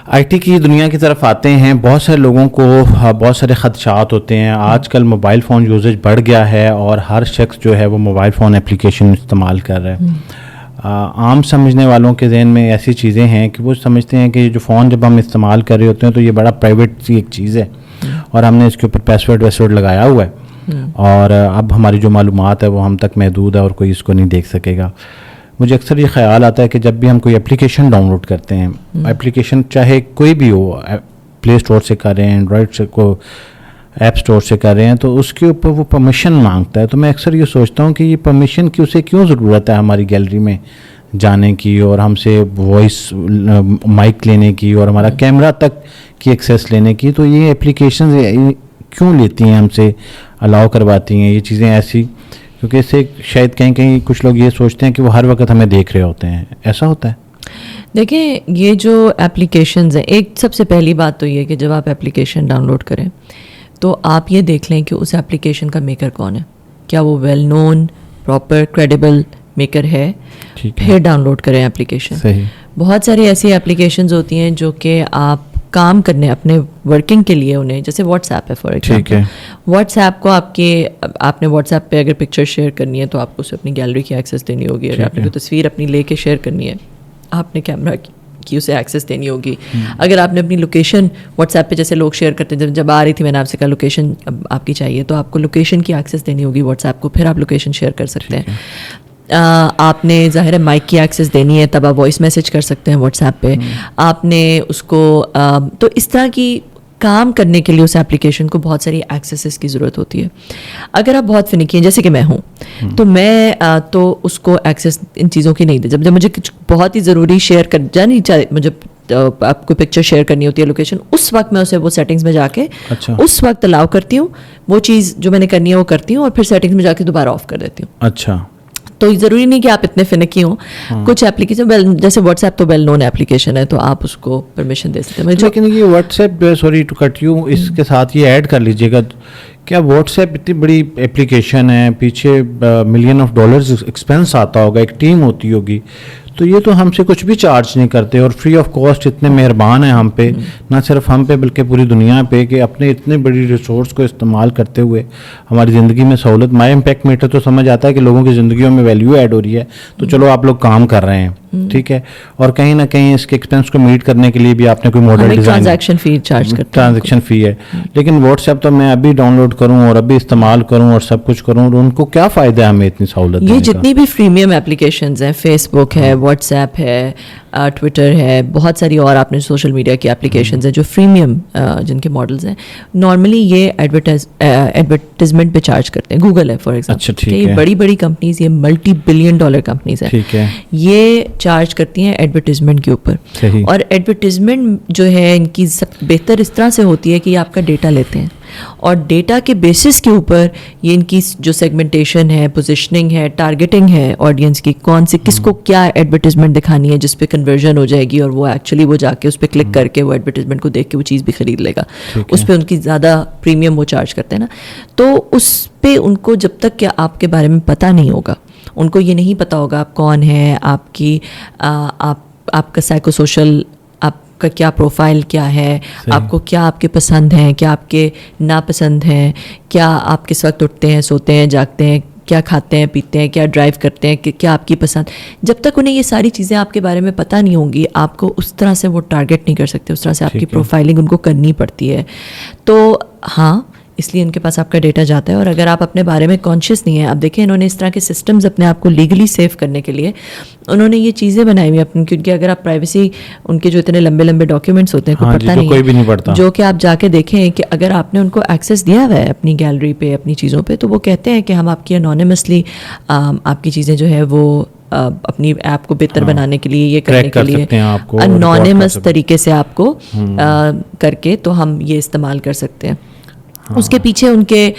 آئی ٹی کی دنیا کی طرف آتے ہیں. بہت سارے لوگوں کو بہت سارے خدشات ہوتے ہیں. آج کل موبائل فون یوزیج بڑھ گیا ہے اور ہر شخص جو ہے وہ موبائل فون اپلیکیشن استعمال کر رہا ہے. عام سمجھنے والوں کے ذہن میں ایسی چیزیں ہیں کہ وہ سمجھتے ہیں کہ یہ جو فون جب ہم استعمال کر رہے ہوتے ہیں تو یہ بڑا پرائیویٹ سی ایک چیز ہے اور ہم نے اس کے اوپر پاسورڈ لگایا ہوا ہے اور اب ہماری جو معلومات ہے وہ ہم تک محدود ہے اور کوئی اس کو نہیں دیکھ سکے گا. مجھے اکثر یہ خیال آتا ہے کہ جب بھی ہم کوئی اپلیکیشن ڈاؤن لوڈ کرتے ہیں, اپلیکیشن چاہے کوئی بھی ہو, پلے اسٹور سے کر رہے ہیں, اینڈرائڈ سے کو ایپ اسٹور سے کر رہے ہیں, تو اس کے اوپر وہ پرمیشن مانگتا ہے. تو میں اکثر یہ سوچتا ہوں کہ یہ پرمیشن کی اسے کیوں ضرورت ہے ہماری گیلری میں جانے کی اور ہم سے وائس مائک لینے کی اور ہمارا کیمرہ تک کی ایکسیس لینے کی. تو یہ اپلیکیشنز کیوں لیتی ہیں ہم سے, الاؤ کرواتی ہیں یہ چیزیں ایسی, کیونکہ اس سے شاید کہیں کچھ لوگ یہ سوچتے ہیں کہ وہ ہر وقت ہمیں دیکھ رہے ہوتے ہیں. ایسا ہوتا ہے؟ دیکھیں, یہ جو اپلیکیشنز ہیں, ایک سب سے پہلی بات تو یہ کہ جب آپ اپلیکیشن ڈاؤن لوڈ کریں تو آپ یہ دیکھ لیں کہ اس اپلیکیشن کا میکر کون ہے, کیا وہ well known proper credible maker ہے, پھر ڈاؤن لوڈ کریں اپلیکیشن. بہت ساری ایسی اپلیکیشنز ہوتی ہیں جو کہ آپ کام کرنے اپنے ورکنگ کے لیے انہیں, جیسے واٹس ایپ ہے فار ایگزامپل, واٹس ایپ کو آپ نے واٹس ایپ پہ اگر پکچر شیئر کرنی ہے تو آپ کو اسے اپنی گیلری کی ایکسیس دینی ہوگی. اگر آپ نے کوئی تصویر اپنی لے کے شیئر کرنی ہے آپ نے کیمرہ کی اسے ایکسیس دینی ہوگی. اگر آپ نے اپنی لوکیشن واٹس ایپ پہ جیسے لوگ شیئر کرتے ہیں, جب آ رہی تھی میں نے آپ سے کہا لوکیشن آپ کی چاہیے, تو آپ کو لوکیشن کی ایکسیس دینی ہوگی واٹس ایپ کو, پھر آپ لوکیشن شیئر کر سکتے ہیں. آپ نے ظاہر ہے مائک کی ایکسیس دینی ہے تب آپ وائس میسیج کر سکتے ہیں واٹس ایپ پہ. آپ نے اس کو تو اس طرح کی کام کرنے کے لیے اس ایپلیکیشن کو بہت ساری ایکسیسز کی ضرورت ہوتی ہے. اگر آپ بہت فنکی ہیں جیسے کہ میں ہوں تو میں تو اس کو ایکسیس ان چیزوں کی نہیں دے. جب مجھے کچھ بہت ہی ضروری شیئر کر جانی چاہے, مجھے آپ کو پکچر شیئر کرنی ہوتی ہے لوکیشن, اس وقت میں اسے وہ سیٹنگز میں جا کے اس وقت الاؤ کرتی ہوں, وہ چیز جو میں نے کرنی ہے وہ کرتی ہوں, اور پھر سیٹنگز میں جا کے دوبارہ آف کر دیتی ہوں. اچھا, تو ضروری نہیں کہ آپ اتنے فنکی ہوں. کچھ ایپلیکیشن جیسے واٹس ایپ تو ویل نون ایپلیکیشن ہے, تو آپ اس کو پرمیشن دے سکتے ہیں. لیکن یہ واٹس ایپ جو ہے, سوری ٹو کٹ یو, اس کے ساتھ یہ ایڈ کر لیجیے گا, کیا واٹس ایپ اتنی بڑی ایپلیکیشن ہے, پیچھے ملین آف ڈالرز ایکسپینس آتا ہوگا, ایک ٹیم ہوتی ہوگی, تو یہ تو ہم سے کچھ بھی چارج نہیں کرتے اور فری آف کاسٹ اتنے مہربان ہیں ہم پہ, نہ صرف ہم پہ بلکہ پوری دنیا پہ, کہ اپنے اتنے بڑی ریسورس کو استعمال کرتے ہوئے ہماری زندگی میں سہولت. مائی امپیکٹ میٹر تو سمجھ آتا ہے کہ لوگوں کی زندگیوں میں ویلیو ایڈ ہو رہی ہے, تو چلو آپ لوگ کام کر رہے ہیں, ٹھیک ہے, اور کہیں نہ کہیں اس کے ایکسپینس کو میٹ کرنے کے لیے بھی آپ نے کوئی ماڈل ڈیزائن, ٹرانزیکشن فی چارج کرتے ہیں, ٹرانزیکشن فی ہے. لیکن واٹس ایپ تو میں ابھی ڈاؤن لوڈ کروں اور ابھی استعمال کروں اور سب کچھ کروں, اور ان کو کیا فائدہ ہے ہمیں اتنی سہولت؟ یہ جتنی بھی فریمیم ایپلیکیشنز ہیں, فیس بک ہے, واٹس ایپ ہے, ٹویٹر ہے, بہت ساری اور آپ نے سوشل میڈیا کی ایپلیکیشنز ہیں جو فریمیم جن کے ماڈلز ہیں, نارملی یہ ایڈورٹیزمنٹ پہ چارج کرتے ہیں. گوگل ہے فار ایگزامپل, یہ بڑی بڑی کمپنیز, یہ ملٹی بلین ڈالر کمپنیز ہیں, یہ چارج کرتی ہیں ایڈورٹیزمنٹ کے اوپر. اور ایڈورٹیزمنٹ جو ہے ان کی بہتر اس طرح سے ہوتی ہے کہ یہ آپ کا ڈیٹا لیتے ہیں, اور ڈیٹا کے بیسس کے اوپر یہ ان کی جو سیگمنٹیشن ہے, پوزیشننگ ہے, ٹارگیٹنگ ہے آڈینس کی, کون سی کس کو کیا ایڈورٹیزمنٹ دکھانی ہے جس پہ کنورژن ہو جائے گی, اور وہ ایکچولی وہ جا کے اس پہ کلک کر کے وہ ایڈورٹیزمنٹ کو دیکھ کے وہ چیز بھی خرید لے گا. اس پہ ان کی زیادہ پریمیم وہ چارج کرتے ہیں نا, تو اس پہ ان کو جب تک کہ آپ کے بارے میں پتہ نہیں ہوگا, ان کو یہ نہیں پتہ ہوگا آپ کون ہیں, آپ کی آپ کا سائیکو سوشل کا کیا پروفائل کیا ہے, آپ کو کیا آپ کے پسند ہیں, کیا آپ کے ناپسند ہیں, کیا آپ کس وقت اٹھتے ہیں, سوتے ہیں, جاگتے ہیں, کیا کھاتے ہیں, پیتے ہیں, کیا ڈرائیو کرتے ہیں, کیا آپ کی پسند. جب تک انہیں یہ ساری چیزیں آپ کے بارے میں پتہ نہیں ہوں گی, آپ کو اس طرح سے وہ ٹارگیٹ نہیں کر سکتے, اس طرح سے آپ کی پروفائلنگ ان کو کرنی پڑتی ہے. تو ہاں, اس لیے ان کے پاس آپ کا ڈیٹا جاتا ہے. اور اگر آپ اپنے بارے میں کانشیس نہیں ہیں, آپ دیکھیں انہوں نے اس طرح کے سسٹمز اپنے آپ کو لیگلی سیو کرنے کے لیے انہوں نے یہ چیزیں بنائی ہوئی اپنی, کیونکہ اگر آپ پرائیویسی, ان کے جو اتنے لمبے لمبے ڈاکیومنٹس ہوتے ہیں کوئی پڑھتا نہیں ہے, جو کہ آپ جا کے دیکھیں کہ اگر آپ نے ان کو ایکسیس دیا ہوا ہے اپنی گیلری پہ, اپنی چیزوں پہ, تو وہ کہتے ہیں کہ ہم آپ کی انونیمسلی آپ کی چیزیں جو ہے وہ اپنی ایپ کو بہتر بنانے کے لیے, یہ کرنے کے لیے انونیمس طریقے سے آپ کو کر کے تو ہم یہ استعمال کر سکتے ہیں. اس کے پیچھے ان کے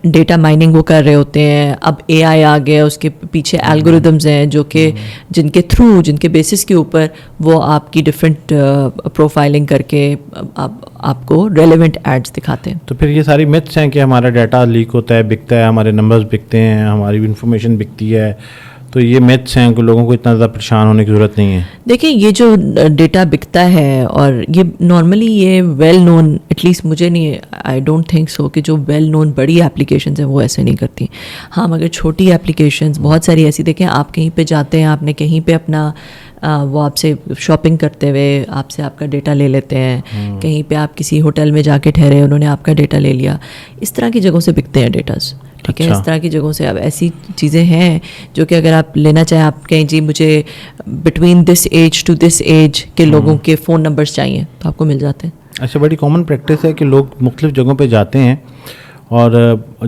ڈیٹا مائننگ وہ کر رہے ہوتے ہیں. اب اے آئی آ گیا, اس کے پیچھے الگوریدمز ہیں جو کہ جن کے تھرو, جن کے بیسس کے اوپر وہ آپ کی ڈفرینٹ پروفائلنگ کر کے آپ کو ریلیونٹ ایڈس دکھاتے ہیں. تو پھر یہ ساری متس ہیں کہ ہمارا ڈیٹا لیک ہوتا ہے, بکتا ہے, ہمارے نمبرز بکتے ہیں, ہماری انفارمیشن بکتی ہے, تو یہ میتھس ہیں کہ لوگوں کو اتنا زیادہ پریشان ہونے کی ضرورت نہیں ہے. دیکھیں یہ جو ڈیٹا بکتا ہے, اور یہ نارملی یہ ویل نون, ایٹ لیسٹ مجھے نہیں, آئی ڈونٹ تھنک سو کہ جو ویل نون بڑی ایپلیکیشنز ہیں وہ ایسے نہیں کرتی. ہاں مگر چھوٹی ایپلیکیشنز بہت ساری ایسی, دیکھیں آپ کہیں پہ جاتے ہیں, آپ نے کہیں پہ اپنا وہ آپ سے شاپنگ کرتے ہوئے آپ سے آپ کا ڈیٹا لے لیتے ہیں, کہیں پہ آپ کسی ہوٹل میں جا کے ٹھہرے, انہوں نے آپ کا ڈیٹا لے لیا. اس طرح کی جگہوں سے بکتے ہیں ڈیٹاز, ٹھیک ہے. اس طرح کی جگہوں سے اب ایسی چیزیں ہیں جو کہ اگر آپ لینا چاہیں, آپ کہیں جی مجھے between this age to this age کے لوگوں کے فون نمبرز چاہیے, تو آپ کو مل جاتے ہیں. اچھا, بڑی کامن پریکٹس ہے کہ لوگ مختلف جگہوں پہ جاتے ہیں اور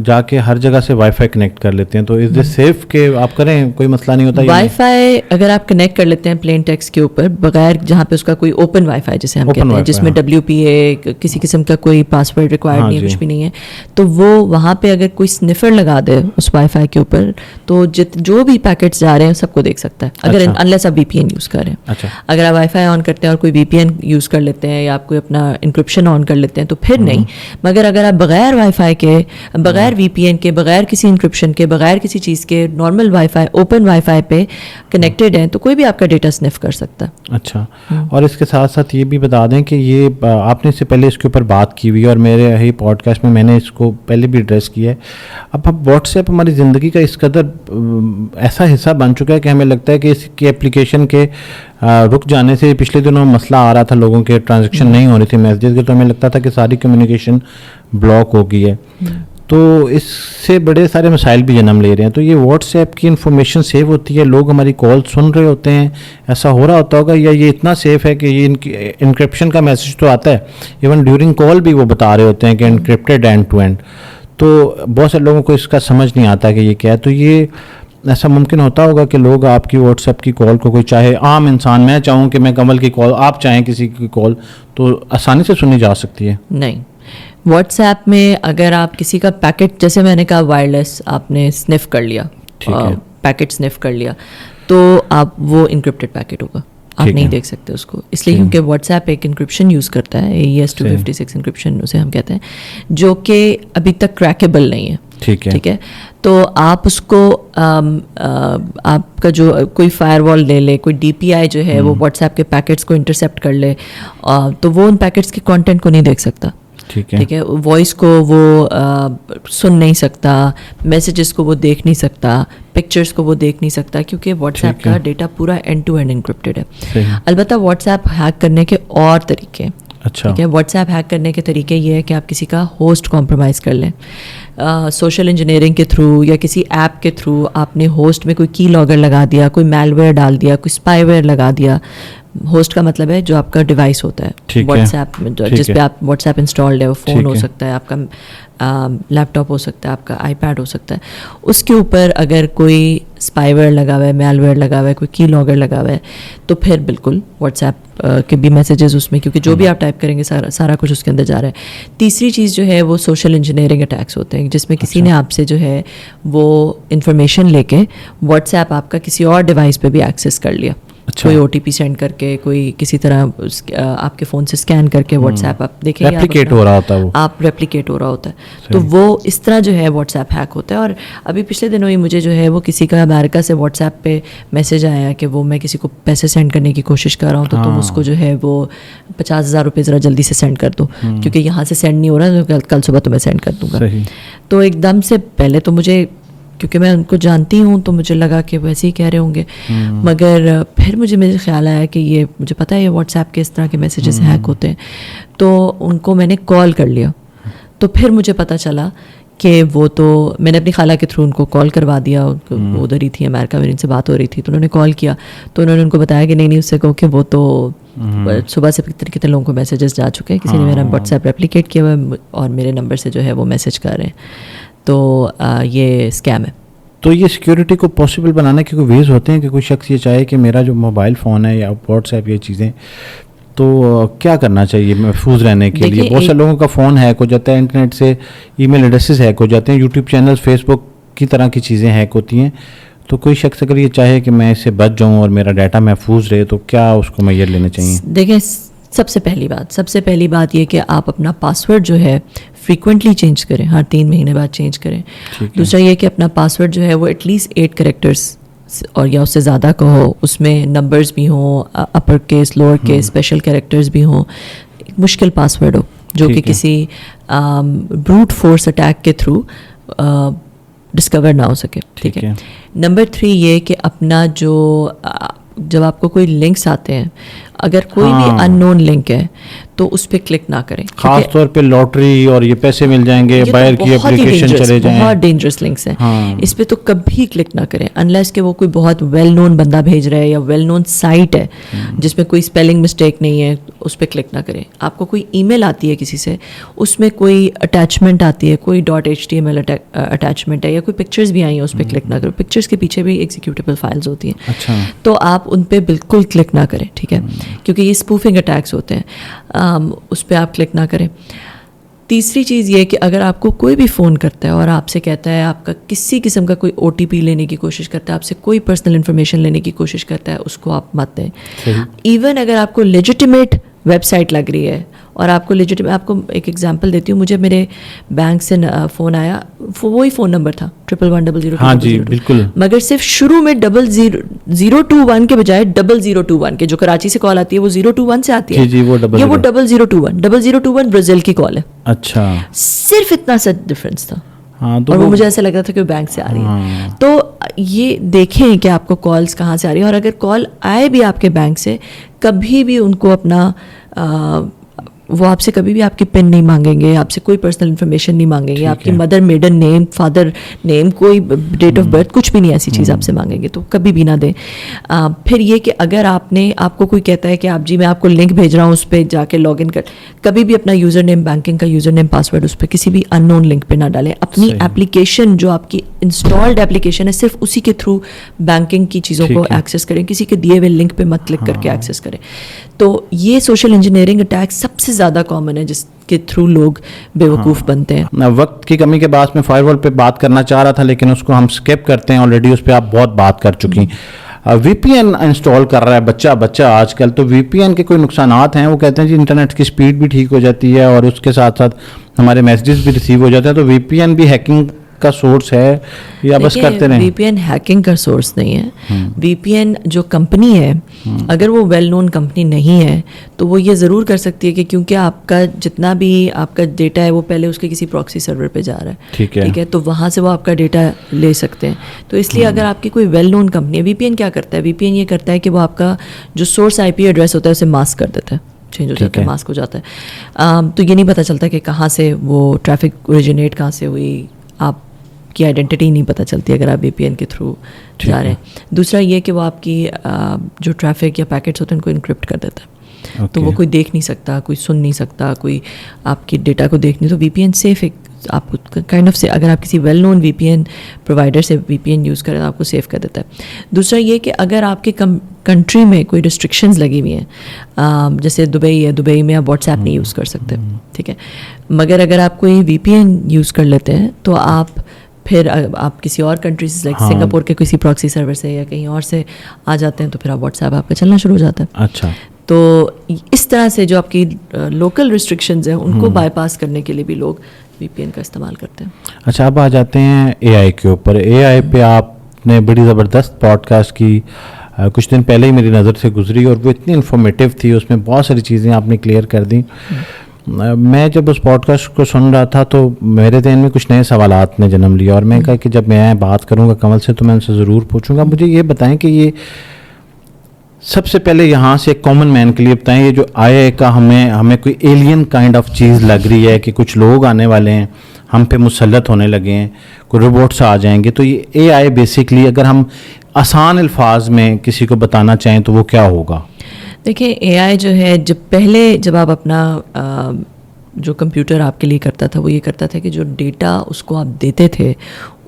جا کے ہر جگہ سے وائی فائی کنیکٹ کر لیتے ہیں, تو از دس سیف کہ آپ کریں, کوئی مسئلہ نہیں ہوتا؟ وائی فائی اگر آپ کنیکٹ کر لیتے ہیں پلین ٹیکسٹ کے اوپر بغیر, جہاں پہ اس کا کوئی اوپن وائی فائی جسے ہم کہتے ہیں, جس میں WPA کسی قسم کا کوئی پاسورڈ ریکوائرڈ نہیں ہے, کچھ بھی نہیں ہے, تو وہ وہاں پہ اگر کوئی سنفر لگا دے اس وائی فائی کے اوپر, تو جو بھی پیکٹس جا رہے ہیں سب کو دیکھ سکتا ہے, اگر انلیس آپ VPN یوز کر رہے ہیں. اگر آپ وائی فائی آن کرتے ہیں اور کوئی VPN یوز کر لیتے ہیں, یا آپ کوئی اپنا انکرپشن آن کر لیتے ہیں, تو پھر نہیں. مگر اگر آپ بغیر وائی فائی کے کے, بغیر وی پی این کے, بغیر کسی انکرپشن کے, بغیر کسی چیز کے, normal wi fi, open wi fi پہ کنیکٹیڈ ہیں, تو کوئی بھی آپ کا ڈیٹا سنف کر سکتا ہے. اچھا, اور اس کے ساتھ ساتھ یہ بھی بتا دیں کہ یہ آپ نے اس سے پہلے اس کے اوپر بات کی ہوئی ہے اور میرے ہی پوڈ کاسٹ میں نے اس کو پہلے بھی ایڈریس کیا ہے. اب واٹس ایپ ہماری زندگی کا اس قدر ایسا حصہ بن چکا ہے کہ ہمیں لگتا ہے کہ اس کی اپلیکیشن کے رک جانے سے, پچھلے دنوں مسئلہ آ رہا تھا لوگوں کے ٹرانزیکشن نہیں ہو رہی تھی میسیجز کے, تو ہمیں لگتا تھا کہ ساری کمیونیکیشن بلاک ہو گئی ہے. تو اس سے بڑے سارے مسائل بھی جنم لے رہے ہیں. تو یہ واٹس ایپ کی انفارمیشن سیو ہوتی ہے, لوگ ہماری کال سن رہے ہوتے ہیں, ایسا ہو رہا ہوتا ہوگا, یا یہ اتنا سیف ہے کہ یہ انکرپشن کا میسج تو آتا ہے, ایون ڈیورنگ کال بھی وہ بتا رہے ہوتے ہیں کہ انکرپٹیڈ اینڈ ٹو اینڈ. تو بہت سے لوگوں کو اس کا سمجھ نہیں آتا کہ یہ کیا ہے. تو یہ ایسا ممکن ہوتا ہوگا کہ لوگ آپ کی واٹس ایپ کی کال کو, کوئی چاہے عام انسان, میں چاہوں کہ میں کمل کی کال, آپ چاہیں کسی کی کال, تو آسانی سے سنی جا سکتی ہے؟ نہیں. واٹس ایپ میں اگر آپ کسی کا پیکٹ, جیسے میں نے کہا وائرلیس آپ نے سنف کر لیا, پیکٹ سنف کر لیا, تو آپ وہ انکرپٹڈ پیکٹ ہوگا, آپ نہیں دیکھ سکتے اس کو, اس لیے کیونکہ واٹس ایپ ایک انکرپشن یوز کرتا ہے, AES 256 انکرپشن اسے ہم کہتے ہیں, جو کہ ابھی تک کریکیبل نہیں ہے. ٹھیک ہے, تو آپ اس کو آپ کا جو کوئی فائر وال لے لے, کوئی DPI جو ہے وہ واٹس ایپ کے پیکٹس کو انٹرسیپٹ کر لے, تو وہ ان پیکٹس کے کانٹینٹ کو نہیں دیکھ سکتا. ٹھیک ہے, وائس کو وہ سن نہیں سکتا, میسیجز کو وہ دیکھ نہیں سکتا, پکچرز کو وہ دیکھ نہیں سکتا, کیونکہ واٹس ایپ کا ڈیٹا پورا اینڈ ٹو اینڈ انکرپٹیڈ ہے. البتہ واٹس ایپ ہیک کرنے کے اور طریقے. ٹھیک ہے, واٹس ایپ ہیک کرنے کے طریقے یہ ہے کہ آپ کسی کا ہوسٹ کمپرومائز کر لیں, سوشل انجینئرنگ کے تھرو یا کسی ایپ کے تھرو آپ نے ہوسٹ میں کوئی کی لاگر لگا دیا, کوئی میل ویئر ڈال دیا, کوئی اسپائی ویئر لگا دیا. ہوسٹ کا مطلب ہے جو آپ کا ڈیوائس ہوتا ہے واٹس ایپ میں, جس پہ آپ واٹس ایپ انسٹالڈ ہے, وہ فون ہو سکتا ہے, آپ کا لیپ ٹاپ ہو سکتا ہے, آپ کا آئی پیڈ ہو سکتا ہے. اس کے اوپر اگر کوئی اسپائی ویئر لگا ہوا ہے, میل ویئر لگا ہوا ہے, کوئی کی لاگر لگا ہوا ہے, تو پھر بالکل واٹس ایپ کے بھی میسیجز اس میں, کیونکہ جو بھی آپ ٹائپ کریں گے سارا کچھ اس کے اندر جا رہا ہے. تیسری چیز جو ہے وہ سوشل انجینئرنگ اٹیکس ہوتے ہیں, جس میں کسی نے آپ سے جو ہے وہ انفارمیشن لے کے واٹس ایپ آپ کا کسی اور ڈیوائس پہ بھی ایکسیس کر لیا. کوئی OTP سینڈ کر کے, کوئی کسی طرح آپ کے فون سے اسکین کر کے واٹس ایپ آپ دیکھیں گے ریپلیکیٹ ہو رہا ہوتا ہے, آپ ریپلیکیٹ ہو رہا ہوتا ہے. تو وہ اس طرح جو ہے واٹس ایپ ہیک ہوتا ہے. اور ابھی پچھلے دنوں ہی مجھے جو ہے وہ کسی کا امریکہ سے واٹس ایپ پہ میسیج آیا کہ وہ میں کسی کو پیسے سینڈ کرنے کی کوشش کر رہا ہوں, تو تم اس کو جو ہے وہ 50,000 روپے ذرا جلدی سے سینڈ کر دو, کیونکہ یہاں سے سینڈ نہیں ہو رہا, تو کل صبح تو میں سینڈ کر دوں گا. تو ایک دم سے پہلے تو مجھے, کیونکہ میں ان کو جانتی ہوں, تو مجھے لگا کہ ویسے ہی کہہ رہے ہوں گے, مگر پھر مجھے خیال آیا کہ یہ مجھے پتہ ہے یہ واٹس ایپ کے اس طرح کے میسیجز ہیک ہوتے ہیں. تو ان کو میں نے کال کر لیا, تو پھر مجھے پتہ چلا کہ وہ تو میں نے اپنی خالہ کے تھرو ان کو کال کروا دیا, وہ ادھر ہی تھی امریکہ میں, ان سے بات ہو رہی تھی, تو انہوں نے کال کیا, تو انہوں نے ان کو بتایا کہ نہیں اس سے کہو کہ وہ تو صبح سے کتنے لوگوں کو میسیجز جا چکے ہیں, کسی نے میرا واٹس ایپ ریپلیکیٹ کیا ہوا ہے اور میرے نمبر سے جو ہے وہ میسیج کر رہے ہیں, تو یہ اسکیم ہے. تو یہ سیکیورٹی کو پاسبل بنانے کے کوئی ویز ہوتے ہیں کہ کوئی شخص یہ چاہے کہ میرا جو موبائل فون ہے یا واٹس ایپ, یہ چیزیں, تو کیا کرنا چاہیے محفوظ رہنے کے لیے؟ بہت سے لوگوں کا فون ہیک ہو جاتا ہے, انٹرنیٹ سے ای میل ایڈریسز ہیک ہو جاتے ہیں, یوٹیوب چینل, فیس بک کی طرح کی چیزیں ہیک ہوتی ہیں. تو کوئی شخص اگر یہ چاہے کہ میں اس سے بچ جاؤں اور میرا ڈیٹا محفوظ رہے, تو کیا اس کو میئر لینے چاہیے؟ دیکھیں, سب سے پہلی بات یہ کہ آپ اپنا پاسورڈ جو ہے فریکوینٹلی چینج کریں, ہر 3 مہینے بعد چینج کریں. دوسرا یہ کہ اپنا پاسورڈ جو ہے وہ ایٹ لیسٹ 8 کریکٹرس اور یا اس سے زیادہ کا ہو, اس میں نمبرز بھی ہوں, upper case, lower case, special characters بھی ہوں, مشکل پاسورڈ ہو جو کہ کسی بروٹ فورس اٹیک کے تھرو ڈسکور نہ ہو سکے. ٹھیک ہے. نمبر 3 یہ کہ اپنا جب آپ کو کوئی لنکس آتے ہیں, اگر کوئی بھی ان نون لنک ہے تو اس پہ کلک نہ کریں, خاص طور پہ لاٹری اور یہ پیسے مل جائیں گے, باہر کی اپلیکیشن چلے جائیں, بہت ڈینجرس لنکس ہیں. اس پہ تو کبھی کلک نہ کریں انلیس کہ وہ کوئی بہت ویل نون بندہ بھیج رہا ہے یا ویل نون سائٹ ہے جس میں کوئی اسپیلنگ مسٹیک نہیں ہے, اس پہ کلک نہ کریں. آپ کو کوئی ای میل آتی ہے کسی سے, اس میں کوئی اٹیچمنٹ آتی ہے, کوئی .html اٹیچمنٹ ہے یا کوئی پکچرز بھی آئی ہیں, اس پہ کلک نہ کریں. پکچرز کے پیچھے بھی ایگزیکیوٹیبل فائلز ہوتی ہیں, تو آپ ان پہ بالکل کلک نہ کریں. ٹھیک ہے, کیونکہ یہ اسپوفنگ اٹیکس ہوتے ہیں, اس پہ آپ کلک نہ کریں. تیسری چیز یہ کہ اگر آپ کو کوئی بھی فون کرتا ہے اور آپ سے کہتا ہے, آپ کا کسی قسم کا کوئی OTP لینے کی کوشش کرتا ہے, آپ سے کوئی پرسنل انفارمیشن لینے کی کوشش کرتا ہے, اس کو آپ مت دیں. ایون اگر آپ کو لیجیٹیمیٹ ویب سائٹ لگ رہی ہے اور آپ کو لیجٹ. میں آپ کو ایک ایگزامپل دیتی ہوں. مجھے میرے بینک سے فون آیا, وہی فون نمبر تھا 111002. ہاں جی بالکل, مگر صرف شروع میں 0021 کے بجائے 0021 کے, جو کراچی سے کال آتی ہے وہ 021 سے آتی ہے, جی وہ 0021 برازیل کی کال ہے. اچھا, صرف اتنا سا ڈفرینس تھا. ہاں, اور وہ مجھے ایسا لگ رہا تھا کہ وہ بینک سے آ رہی ہے. تو یہ دیکھیں کہ آپ کو کالز کہاں سے آ رہی ہے, اور اگر کال آئے بھی آپ کے بینک سے, کبھی بھی ان کو اپنا وہ آپ سے کبھی بھی آپ کی پن نہیں مانگیں گے, آپ سے کوئی پرسنل انفارمیشن نہیں مانگیں گے, آپ کی مدر میڈن نیم, فادر نیم, کوئی ڈیٹ آف برتھ, کچھ بھی نہیں ایسی چیز آپ سے مانگیں گے, تو کبھی بھی نہ دیں. پھر یہ کہ اگر آپ کو کوئی کہتا ہے کہ آپ جی میں آپ کو لنک بھیج رہا ہوں, اس پہ جا کے لاگ ان کر, کبھی بھی اپنا یوزر نیم, بینکنگ کا یوزر نیم, پاسورڈ اس پہ کسی بھی ان نون لنک پہ نہ ڈالیں. اپنی ایپلیکیشن جو آپ کی انسٹالڈ ایپلیکیشن ہے, صرف اسی کے تھرو بینکنگ کی چیزوں کو ایکسیس کریں, کسی کے دیے ہوئے لنک پہ مت کلک کر کے ایکسیس کریں. تو یہ سوشل انجینئرنگ اٹیک سب سے زیادہ کامن ہے جس کے تھرو لوگ بے وقوف بنتے ہیں. وقت کی کمی کے باعث میں فائر وال پہ بات کرنا چاہ رہا تھا, لیکن اس کو ہم اسکپ کرتے ہیں, آلریڈی اس پہ آپ بہت بات کر چکی. وی پی این انسٹال کر رہا ہے بچہ آج کل, تو وی پی این کے کوئی نقصانات ہیں؟ وہ کہتے ہیں جی انٹرنیٹ کی سپیڈ بھی ٹھیک ہو جاتی ہے, اور اس کے ساتھ ساتھ ہمارے میسیجز بھی ریسیو ہو جاتے ہیں. تو وی پی این بھی ہیکنگ کا سورس ہے یا بس کرتے رہیں؟ وی پی این ہیکنگ کا سورس نہیں ہے. وی پی این جو کمپنی ہے, اگر وہ ویل نون کمپنی نہیں ہے تو وہ یہ ضرور کر سکتی ہے کہ کیونکہ آپ کا جتنا بھی آپ کا ڈیٹا ہے وہ پہلے اس کے کسی پراکسی سرور پہ جا رہا ہے, ٹھیک ہے, تو وہاں سے وہ آپ کا ڈیٹا لے سکتے ہیں. تو اس لیے اگر آپ کی کوئی ویل نون کمپنی ہے, وی پی این کیا کرتا ہے, وی پی این یہ کرتا ہے کہ وہ آپ کا جو سورس آئی پی ایڈریس ہوتا ہے اسے ماسک کر دیتا ہے, چینج ہو جاتا ہے, ماسک ہو جاتا ہے. تو یہ نہیں پتہ چلتا کہ کہاں سے وہ ٹریفک اوریجنیٹ کہاں سے ہوئی, آپ کی آئیڈینٹی نہیں پتہ چلتی اگر آپ وی پی این کے تھرو جا رہے ہیں. دوسرا یہ کہ وہ آپ کی جو ٹریفک یا پیکٹس ہوتے ہیں ان کو انکرپٹ کر دیتا ہے, تو وہ کوئی دیکھ نہیں سکتا, کوئی سن نہیں سکتا, کوئی آپ کی ڈیٹا کو دیکھ نہیں. تو وی پی این سیف ایک آپ کو کائنڈ آف سے, اگر آپ کسی ویل نون وی پی این پرووائڈر سے وی پی این یوز کریں تو آپ کو سیف کر دیتا ہے. دوسرا یہ کہ اگر آپ کے کنٹری میں کوئی ریسٹرکشنز لگی ہوئی ہیں, جیسے دبئی ہے, دبئی میں آپ واٹس ایپ نہیں یوز کر سکتے, ٹھیک ہے, مگر اگر آپ کوئی وی پی این یوز کر لیتے ہیں تو آپ پھر آپ کسی اور کنٹریز لائک سنگاپور کے کسی پراکسی سرور سے یا کہیں اور سے آ جاتے ہیں, تو پھر آپ واٹس ایپ آپ کا چلنا شروع ہو جاتا ہے. اچھا, تو اس طرح سے جو آپ کی لوکل ریسٹرکشنز ہیں ان کو بائی پاس کرنے کے لیے بھی لوگ وی پی این کا استعمال کرتے ہیں. اچھا, اب آ جاتے ہیں اے آئی کے اوپر. اے آئی پہ آپ نے بڑی زبردست پوڈ کاسٹ کی, کچھ دن پہلے ہی میری نظر سے گزری, اور وہ اتنی انفارمیٹیو تھی, اس میں بہت ساری چیزیں آپ نے کلیئر کر دیں. میں جب اس پوڈ کاسٹ کو سن رہا تھا تو میرے ذہن میں کچھ نئے سوالات نے جنم لیا, اور میں کہا کہ جب میں بات کروں گا کمل سے تو میں ان سے ضرور پوچھوں گا. مجھے یہ بتائیں کہ یہ سب سے پہلے یہاں سے ایک کامن مین کے لیے بتائیں, یہ جو آئی کا ہمیں کوئی ایلین کائنڈ آف چیز لگ رہی ہے کہ کچھ لوگ آنے والے ہیں, ہم پہ مسلط ہونے لگے ہیں, کوئی روبوٹس آ جائیں گے, تو یہ اے آئی بیسکلی اگر ہم آسان الفاظ میں کسی کو بتانا چاہیں تو وہ کیا ہوگا؟ دیکھیں, اے آئی جو ہے, جب آپ اپنا جو کمپیوٹر آپ کے لیے کرتا تھا وہ یہ کرتا تھا کہ جو ڈیٹا اس کو آپ دیتے تھے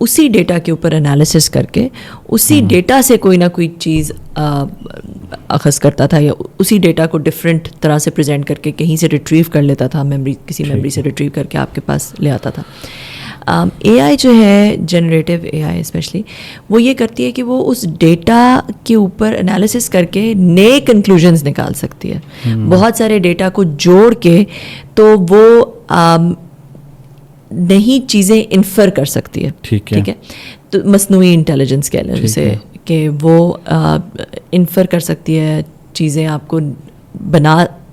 اسی ڈیٹا کے اوپر انالیسس کر کے اسی ڈیٹا سے کوئی نہ کوئی چیز اخذ کرتا تھا, یا اسی ڈیٹا کو ڈفرینٹ طرح سے پریزنٹ کر کے کہیں سے ریٹریو کر لیتا تھا, کسی میموری سے ریٹریو کر کے آپ کے پاس لے آتا تھا. اے آئی جو ہے, جنریٹیو اے آئی اسپیشلی, وہ یہ کرتی ہے کہ وہ اس ڈیٹا کے اوپر انالیسس کر کے نئے کنکلوژنز نکال سکتی ہے. بہت سارے ڈیٹا کو جوڑ کے تو وہ نئی چیزیں انفر کر سکتی ہے, ٹھیک ہے, تو مصنوعی انٹیلیجنس کہہ لیں جسے, کہ وہ انفر کر سکتی ہے چیزیں, آپ کو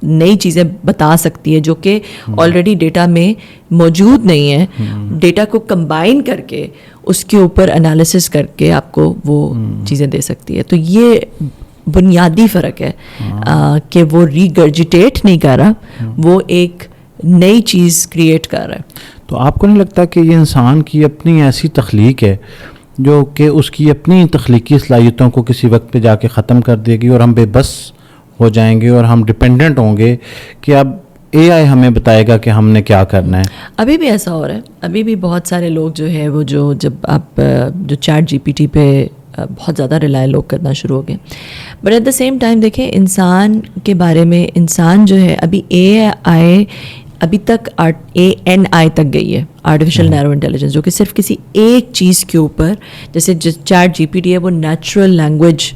نئی چیزیں بتا سکتی ہے جو کہ آلریڈی ڈیٹا میں موجود نہیں ہے. ڈیٹا کو کمبائن کر کے اس کے اوپر انالیسس کر کے آپ کو وہ چیزیں دے سکتی ہے. تو یہ بنیادی فرق ہے کہ وہ ریگرجیٹیٹ نہیں کر رہا, وہ ایک نئی چیز کریٹ کر رہا ہے. تو آپ کو نہیں لگتا کہ یہ انسان کی اپنی ایسی تخلیق ہے جو کہ اس کی اپنی تخلیقی صلاحیتوں کو کسی وقت پہ جا کے ختم کر دے گی, اور ہم بے بس ہو جائیں گے اور ہم ڈپینڈنٹ ہوں گے کہ اب اے آئی ہمیں بتائے گا کہ ہم نے کیا کرنا ہے؟ ابھی بھی ایسا ہو رہا ہے, ابھی بھی بہت سارے لوگ جو ہے وہ جب آپ جو چیٹ جی پی ٹی پہ بہت زیادہ ریلائی لوگ کرنا شروع ہو گئے. But at the same time دیکھیں, انسان کے بارے میں, انسان جو ہے ابھی اے آئی ابھی تک ANI تک گئی ہے, آرٹیفیشیل نیرو انٹیلیجنس, جو کہ صرف کسی ایک چیز کے اوپر, جیسے چیٹ جی پی ٹی ہے وہ نیچرل لینگویج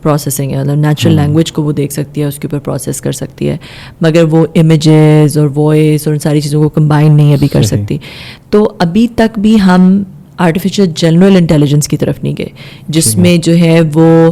پروسیسنگ ہے, مطلب نیچرل لینگویج کو وہ دیکھ سکتی ہے, اس کے اوپر پروسیس کر سکتی ہے, مگر وہ امیجز اور وائس اور ان ساری چیزوں کو کمبائن نہیں ابھی کر سکتی. تو ابھی تک بھی ہم آرٹیفیشیل جنرل انٹیلیجنس کی طرف نہیں گئے, جس میں جو ہے وہ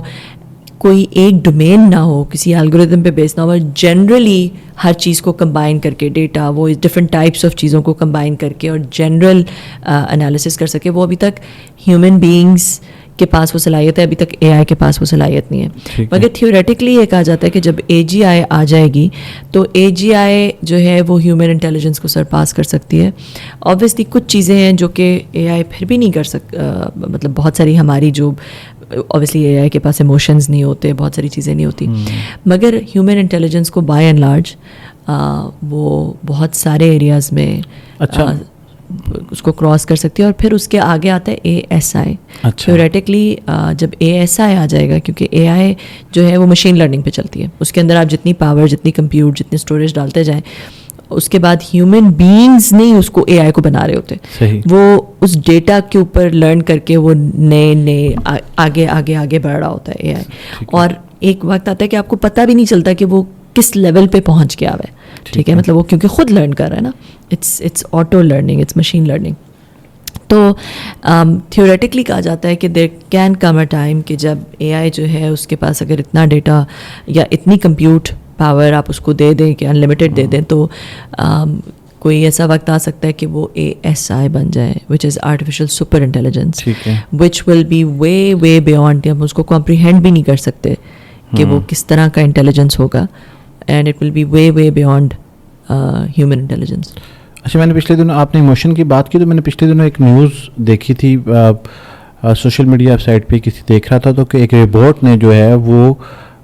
کوئی ایک ڈومین نہ ہو, کسی الگوریتم پہ بیس نہ ہو, جنرلی ہر چیز کو کمبائن کر کے ڈیٹا, وہ ڈفرینٹ ٹائپس آف چیزوں کو کمبائن کر کے اور جنرل انالیسس کر سکے. وہ ابھی تک ہیومن بینگس کے پاس وہ صلاحیت ہے, ابھی تک اے آئی کے پاس وہ صلاحیت نہیں ہے. مگر تھیوریٹکلی یہ کہا جاتا ہے کہ جب اے جی آئی آ جائے گی تو اے جی آئی جو ہے وہ ہیومن انٹیلیجنس کو سرپاس کر سکتی ہے. آبویسلی کچھ چیزیں ہیں جو کہ اے آئی پھر بھی نہیں کر مطلب بہت ساری ہماری جو اوبیسلی اے آئی کے پاس ایموشنز نہیں ہوتے, بہت ساری چیزیں نہیں ہوتی, مگر ہیومن انٹیلیجنس کو بائی اینڈ لارج وہ بہت سارے ایریاز میں اس کو کراس کر سکتی ہے. اور پھر اس کے آگے آتا ہے اے ایس آئی. تھیوریٹکلی جب اے ایس آئی آ جائے گا, کیونکہ اے آئی جو ہے وہ مشین لرننگ پہ چلتی ہے, اس کے اندر آپ جتنی پاور, جتنی کمپیوٹ, جتنی اسٹوریج ڈالتے جائیں, اس کے بعد ہیومن بینگز نہیں اس کو اے آئی کو بنا رہے ہوتے, وہ اس ڈیٹا کے اوپر لرن کر کے وہ نئے آگے آگے آگے بڑھ رہا ہوتا ہے اے آئی. اور ایک وقت آتا ہے کہ آپ کو پتہ بھی نہیں چلتا کہ وہ کس لیول پہ پہنچ گیا ہوا ہے. ٹھیک ہے, مطلب وہ کیونکہ خود لرن کر رہا ہے نا, it's auto learning, it's machine learning. تو تھیوریٹکلی کہا جاتا ہے کہ there can come a time کہ جب اے آئی جو ہے اس کے پاس اگر اتنا ڈیٹا یا اتنی کمپیوٹ پاور آپ اس کو دے دیں کہ انلمیٹڈ دے دیں, تو کوئی ایسا وقت آ سکتا ہے کہ وہ اے ایس آئی بن جائے, which is artificial super intelligence, which will be way beyond. ہم اس کو کمپریہینڈ بھی نہیں کر سکتے کہ وہ کس طرح کا انٹیلیجنس ہوگا, and it will be way beyond human intelligence. اچھا, میں نے پچھلے دنوں, آپ نے ایموشن کی بات کی, تو میں نے پچھلے دنوں ایک نیوز دیکھی تھی سوشل میڈیا ویب سائٹ پہ, کسی دیکھ رہا تھا تو کہ ایک روبوٹ نے جو ہے وہ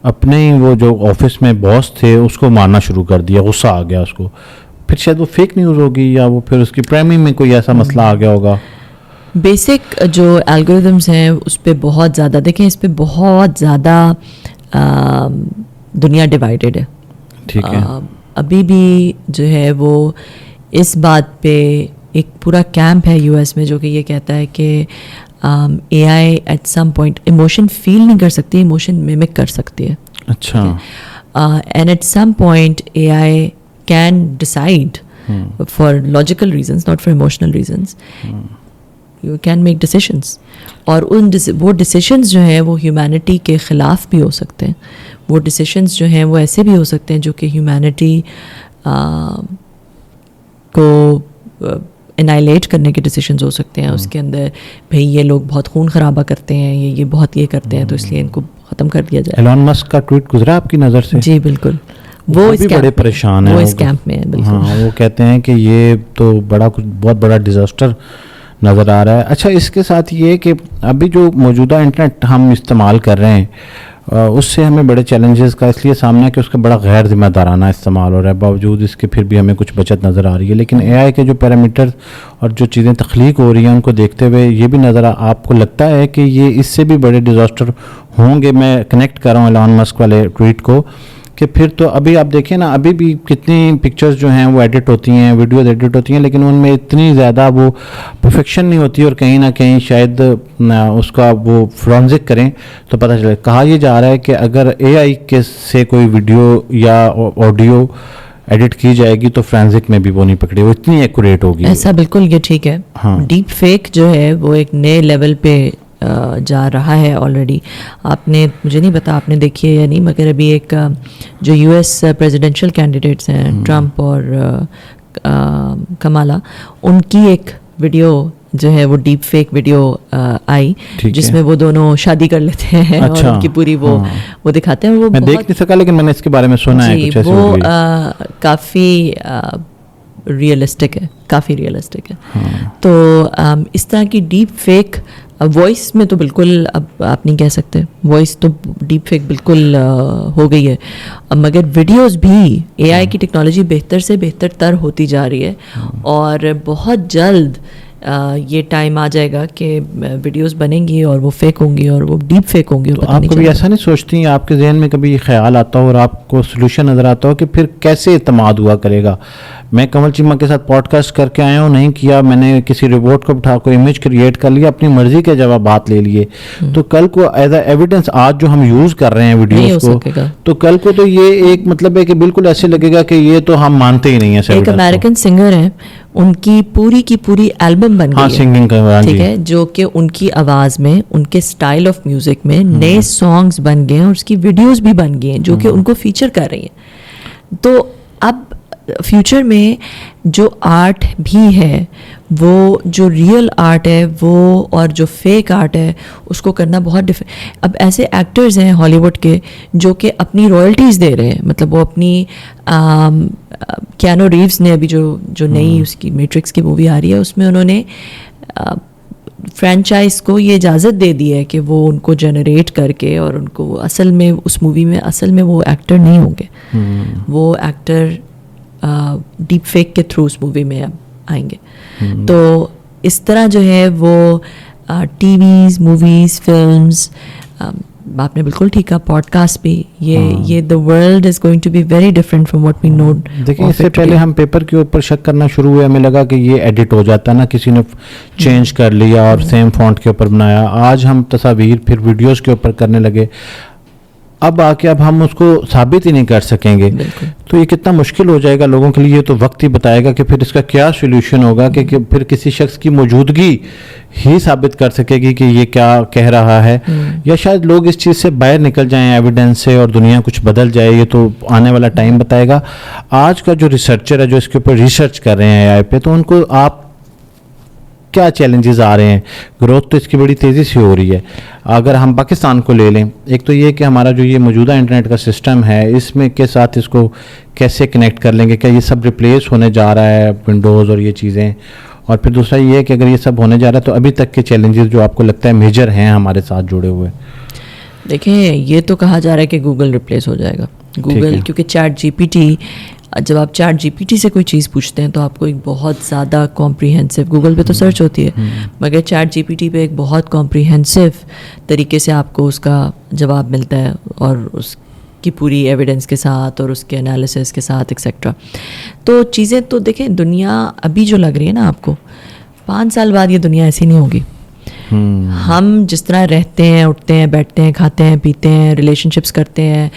اپنے وہ جو آفس میں باس تھے اس کو مارنا شروع کر دیا, غصہ آ گیا اس کو. پھر شاید وہ فیک نیوز ہوگی یا وہ پھر اس کی پرائمنگ میں کوئی ایسا مسئلہ آ گیا ہوگا. بیسک جو الگوریدمس ہیں اس پہ بہت زیادہ, دیکھیں اس پہ بہت زیادہ دنیا ڈیوائیڈڈ ہے. ٹھیک ہے, ابھی بھی جو ہے وہ اس بات پہ ایک پورا کیمپ ہے یو ایس میں جو کہ یہ کہتا ہے کہ AI at some point emotion feel نہیں کر سکتی, ایموشن میمک کر سکتی ہے. اچھا, and at some point AI can decide for logical reasons, not for emotional reasons, you can make decisions. اور وہ ڈیسیشنز جو ہیں وہ ہیومینٹی کے خلاف بھی ہو سکتے ہیں, وہ ڈیسیشنز جو ہیں وہ ایسے بھی ہو سکتے ہیں جو کہ ہیومینٹی کو انائلیٹ کرنے کے ڈیسیشنز ہو سکتے ہیں. اس کے اندر بھئی یہ لوگ بہت خون خرابہ کرتے ہیں, یہ بہت یہ کرتے ہیں, تو اس لیے ان کو ختم کر دیا جائے. ایلون مسک کا ٹویٹ گزرا آپ کی نظر سے؟ جی بالکل, وہ اس بڑے پریشان ہیں, وہ اس کیمپ میں ہے. بالکل, ہاں, وہ کہتے ہیں کہ یہ تو بہت بڑا ڈیزاسٹر نظر آ رہا ہے. اچھا, اس کے ساتھ یہ کہ ابھی جو موجودہ انٹرنیٹ ہم استعمال کر رہے ہیں اس سے ہمیں بڑے چیلنجز کا اس لیے سامنا ہے کہ اس کا بڑا غیر ذمہ دارانہ استعمال ہو رہا ہے, باوجود اس کے پھر بھی ہمیں کچھ بچت نظر آ رہی ہے. لیکن اے آئی کے جو پیرامیٹر اور جو چیزیں تخلیق ہو رہی ہیں ان کو دیکھتے ہوئے یہ بھی نظر آپ کو لگتا ہے کہ یہ اس سے بھی بڑے ڈیزاسٹر ہوں گے. میں کنیکٹ کر رہا ہوں ایلون مسک والے ٹویٹ کو کہ پھر تو ابھی آپ دیکھیں نا, ابھی بھی کتنی پکچرز جو ہیں وہ ایڈٹ ہوتی ہیں, ویڈیوز ایڈٹ ہوتی ہیں, لیکن ان میں اتنی زیادہ وہ پرفیکشن نہیں ہوتی, اور کہیں نہ کہیں شاید اس کا وہ فرانزک کریں تو پتہ چلے. کہا یہ جا رہا ہے کہ اگر اے آئی کے سے کوئی ویڈیو یا آڈیو ایڈٹ کی جائے گی تو فرانزک میں بھی وہ نہیں پکڑے, وہ اتنی ایکوریٹ ہوگی. ایسا بالکل, یہ ٹھیک ہے. ڈیپ فیک جو ہے وہ ایک نئے لیول پہ جا رہا ہے آلریڈی. آپ نے, مجھے نہیں پتا آپ نے دیکھی ہے یا نہیں, مگر ابھی ایک جو یو ایس پریزیڈینشیل کینڈیڈیٹس ہیں ٹرمپ اور کمالا, ان کی ایک ویڈیو جو ہے وہ ڈیپ فیک ویڈیو آئی جس میں وہ دونوں شادی کر لیتے ہیں اور ان کی پوری وہ دکھاتے ہیں. وہ میں دیکھ نہیں سکا لیکن میں نے اس کے بارے میں سنا ہے کچھ ایسے. وہ کافی ریئلسٹک ہے, کافی ریئلسٹک ہے. تو اس طرح کی ڈیپ فیک وائس میں تو بالکل اب آپ نہیں کہہ سکتے, وائس تو ڈیپ فیک بالکل ہو گئی ہے, مگر ویڈیوز بھی اے آئی کی ٹیکنالوجی بہتر سے بہتر تر ہوتی جا رہی ہے, اور بہت جلد یہ ٹائم آ جائے گا کہ ویڈیوز بنیں گی اور وہ فیک ہوں گی اور وہ ڈیپ فیک ہوں گی. تو آپ کبھی ایسا نہیں سوچتی ہیں, آپ کے ذہن میں کبھی یہ خیال آتا ہو اور آپ کو سلوشن نظر آتا ہو کہ پھر کیسے اعتماد ہوا کرے گا؟ میں کنول چیمہ کے ساتھ پوڈ کاسٹ کر کے آیا ہوں, نہیں کیا میں نے کسی روبوٹ کو بٹھا کوئی امیج کریٹ کر لیا, اپنی مرضی کے جوابات لے لیے, تو کل کو ایز اے ایویڈنس آج جو ہم یوز کر رہے ہیں ویڈیوز کو, تو کل کو تو یہ ایک مطلب ہے کہ بالکل ایسے لگے گا کہ یہ تو ہم مانتے ہی نہیں ہیں. ایک امریکن سنگر ہیں, ان کی پوری البم بن گئی ہے سنگنگ کا, ٹھیک ہے, جو کہ ان کی آواز میں, ان کے اسٹائل آف میوزک میں نئے سانگس بن گئے ہیں اور اس کی ویڈیوز بھی بن گئی ہیں جو کہ ان کو فیچر کر رہی ہیں. تو اب فیوچر میں جو آرٹ بھی ہے, وہ جو ریئل آرٹ ہے وہ اور جو فیک آرٹ ہے اس کو کرنا بہت ڈفرینٹ. اب ایسے ایکٹرز ہیں ہالی ووڈ کے جو کہ اپنی رائلٹیز دے رہے ہیں, مطلب وہ اپنی کیانو ریوز نے ابھی جو نئی اس کی میٹرکس کی مووی آ رہی ہے اس میں انہوں نے فرینچائز کو یہ اجازت دے دی ہے کہ وہ ان کو جنریٹ کر کے, اور ان کو اصل میں اس مووی میں اصل میں وہ ایکٹر نہیں ہوں گے, وہ ایکٹر ڈیپ فیک کے تھرو اس مووی میں اب آئیں گے. تو اس طرح جو ہے وہ ٹی ویز, موویز, فلمز, آپ نے بالکل ٹھیک کہا, پوڈ کاسٹ بھی, یہ the world is going to be very different from what we know. دیکھیں اس سے پہلے ہم پیپر کے اوپر شک کرنا شروع ہوئے, ہمیں لگا کہ یہ ایڈٹ ہو جاتا ہے نا, کسی نے چینج کر لیا اور سیم فونٹ کے اوپر بنایا. آج ہم تصاویر پھر ویڈیوز کے اوپر کرنے لگے, اب آ کے اب ہم اس کو ثابت ہی نہیں کر سکیں گے. تو یہ کتنا مشکل ہو جائے گا لوگوں کے لیے, یہ تو وقت ہی بتائے گا کہ پھر اس کا کیا سولوشن ہوگا, کہ پھر کسی شخص کی موجودگی ہی ثابت کر سکے گی کہ یہ کیا کہہ رہا ہے, یا شاید لوگ اس چیز سے باہر نکل جائیں ایویڈنس سے اور دنیا کچھ بدل جائے. یہ تو آنے والا ٹائم بتائے گا. آج کا جو ریسرچر ہے جو اس کے اوپر ریسرچ کر رہے ہیں اے آئی پہ, تو ان کو آپ کیا چیلنجز آ رہے ہیں؟ گروتھ تو اس کی بڑی تیزی سے ہو رہی ہے. اگر ہم پاکستان کو لے لیں, ایک تو یہ کہ ہمارا جو یہ موجودہ انٹرنیٹ کا سسٹم ہے اس میں کے ساتھ اس کو کیسے کنیکٹ کر لیں گے, کیا یہ سب ریپلیس ہونے جا رہا ہے ونڈوز اور یہ چیزیں, اور پھر دوسرا یہ ہے کہ اگر یہ سب ہونے جا رہا ہے تو ابھی تک کے چیلنجز جو آپ کو لگتا ہے میجر ہیں ہمارے ساتھ جڑے ہوئے. دیکھیں یہ تو کہا جا رہا ہے کہ گوگل ریپلیس ہو جائے گا, گوگل, کیونکہ چیٹ جی پی ٹی, جب آپ چیٹ جی پی ٹی سے کوئی چیز پوچھتے ہیں تو آپ کو ایک بہت زیادہ کمپریہنسو, گوگل پہ تو سرچ ہوتی ہے مگر چیٹ جی پی ٹی پہ ایک بہت کمپریہنسو طریقے سے آپ کو اس کا جواب ملتا ہے, اور اس کی پوری ایویڈنس کے ساتھ اور اس کے انالیسس کے ساتھ ایکسیکٹرا. تو چیزیں تو دیکھیں, دنیا ابھی جو لگ رہی ہے نا آپ کو, 5 سال بعد یہ دنیا ایسی نہیں ہوگی. ہم جس طرح رہتے ہیں, اٹھتے ہیں, بیٹھتے ہیں, کھاتے ہیں, پیتے ہیں, ریلیشن شپس کرتے ہیں,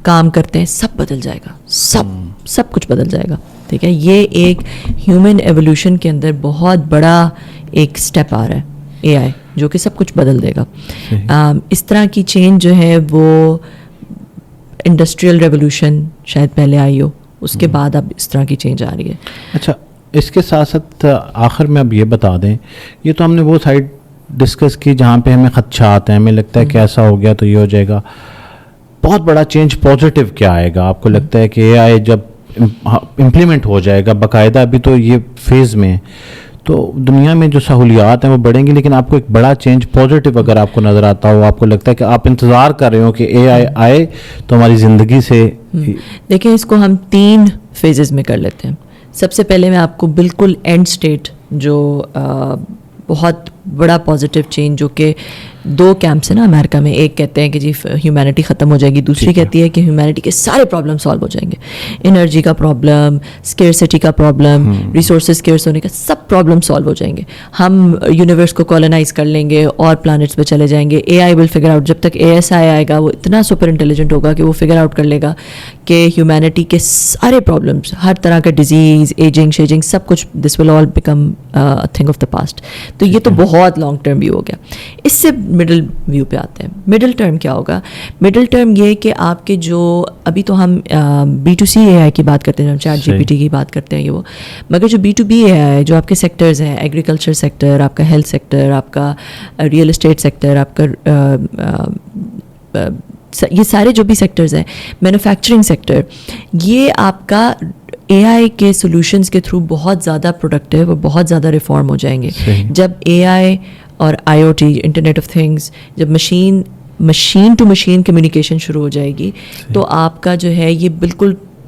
کام کرتے ہیں, سب بدل جائے گا, سب کچھ بدل جائے گا. ٹھیک ہے, یہ ایک ہیومن ایولیوشن کے اندر بہت بڑا ایک سٹیپ آ رہا ہے اے آئی, جو کہ سب کچھ بدل دے گا. اس طرح کی چینج جو ہے وہ انڈسٹریل ریولوشن شاید پہلے آئی ہو, اس کے بعد اب اس طرح کی چینج آ رہی ہے. اچھا, اس کے ساتھ ساتھ آخر میں اب یہ بتا دیں, یہ تو ہم نے وہ سائڈ ڈسکس کی جہاں پہ ہمیں خدشات ہیں, ہمیں لگتا ہے کہ ایسا ہو گیا تو یہ ہو جائے گا. بہت بڑا چینج پازیٹیو کیا آئے گا آپ کو لگتا ہے کہ اے آئی جب امپلیمنٹ ہو جائے گا باقاعدہ, ابھی تو یہ فیز میں ہے, تو دنیا میں جو سہولیات ہیں وہ بڑھیں گی, لیکن آپ کو ایک بڑا چینج پازیٹیو اگر آپ کو نظر آتا ہو, آپ کو لگتا ہے کہ آپ انتظار کر رہے ہو کہ اے آئی آئے تو ہماری زندگی سے. دیکھیں اس کو ہم 3 فیزز میں کر لیتے ہیں. سب سے پہلے میں آپ کو بالکل اینڈ سٹیٹ جو بہت بڑا پازیٹیو چینج, جو کہ 2 کیمپس ہیں نا امریکہ میں, ایک کہتے ہیں کہ جی ہیومینٹی ختم ہو جائے گی, دوسری کہتی ہے کہ ہیومینٹی کے سارے پرابلم سالو ہو جائیں گے. انرجی کا پرابلم, اسکیئرسٹی کا پرابلم, ریسورسز اسکیئرس ہونے کا, سب پرابلم سالو ہو جائیں گے. ہم یونیورس کو کالونائز کر لیں گے اور پلانٹس پہ چلے جائیں گے. اے آئی ول فگر آؤٹ, جب تک اے ایس آئی آئے گا وہ اتنا سپر انٹیلیجنٹ ہوگا کہ وہ فگر آؤٹ کر لے گا کہ ہیومینٹی کے سارے پرابلمس, ہر طرح کا ڈیزیز, ایجنگ شیجنگ, سب کچھ this will all become thing of the past. تو یہ تو بہت لانگ ٹرم ویو ہو گیا. اس سے مڈل ویو پہ آتے ہیں. مڈل ٹرم کیا ہوگا؟ مڈل ٹرم یہ کہ آپ کے جو ابھی تو ہم B2C اے آئی کی بات کرتے ہیں, ہم چیٹ جی پی ٹی کی بات کرتے ہیں, یہ وہ, مگر جو B2B اے آئی جو آپ کے سیکٹرز ہیں, ایگریکلچر سیکٹر, آپ کا ہیلتھ سیکٹر, آپ کا ریئل اسٹیٹ سیکٹر, آپ کا یہ سارے جو بھی سیکٹرز ہیں, مینوفیکچرنگ سیکٹر, یہ آپ کا اے آئی کے سولوشنز کے تھرو بہت زیادہ پروڈکٹیو اور بہت زیادہ ریفارم ہو جائیں گے. جب اے آئی اور I O T, internet of things, جب مشین ٹو مشین کمیونیکیشن شروع ہو جائے گی, تو آپ کا جو ہے یہ بالکل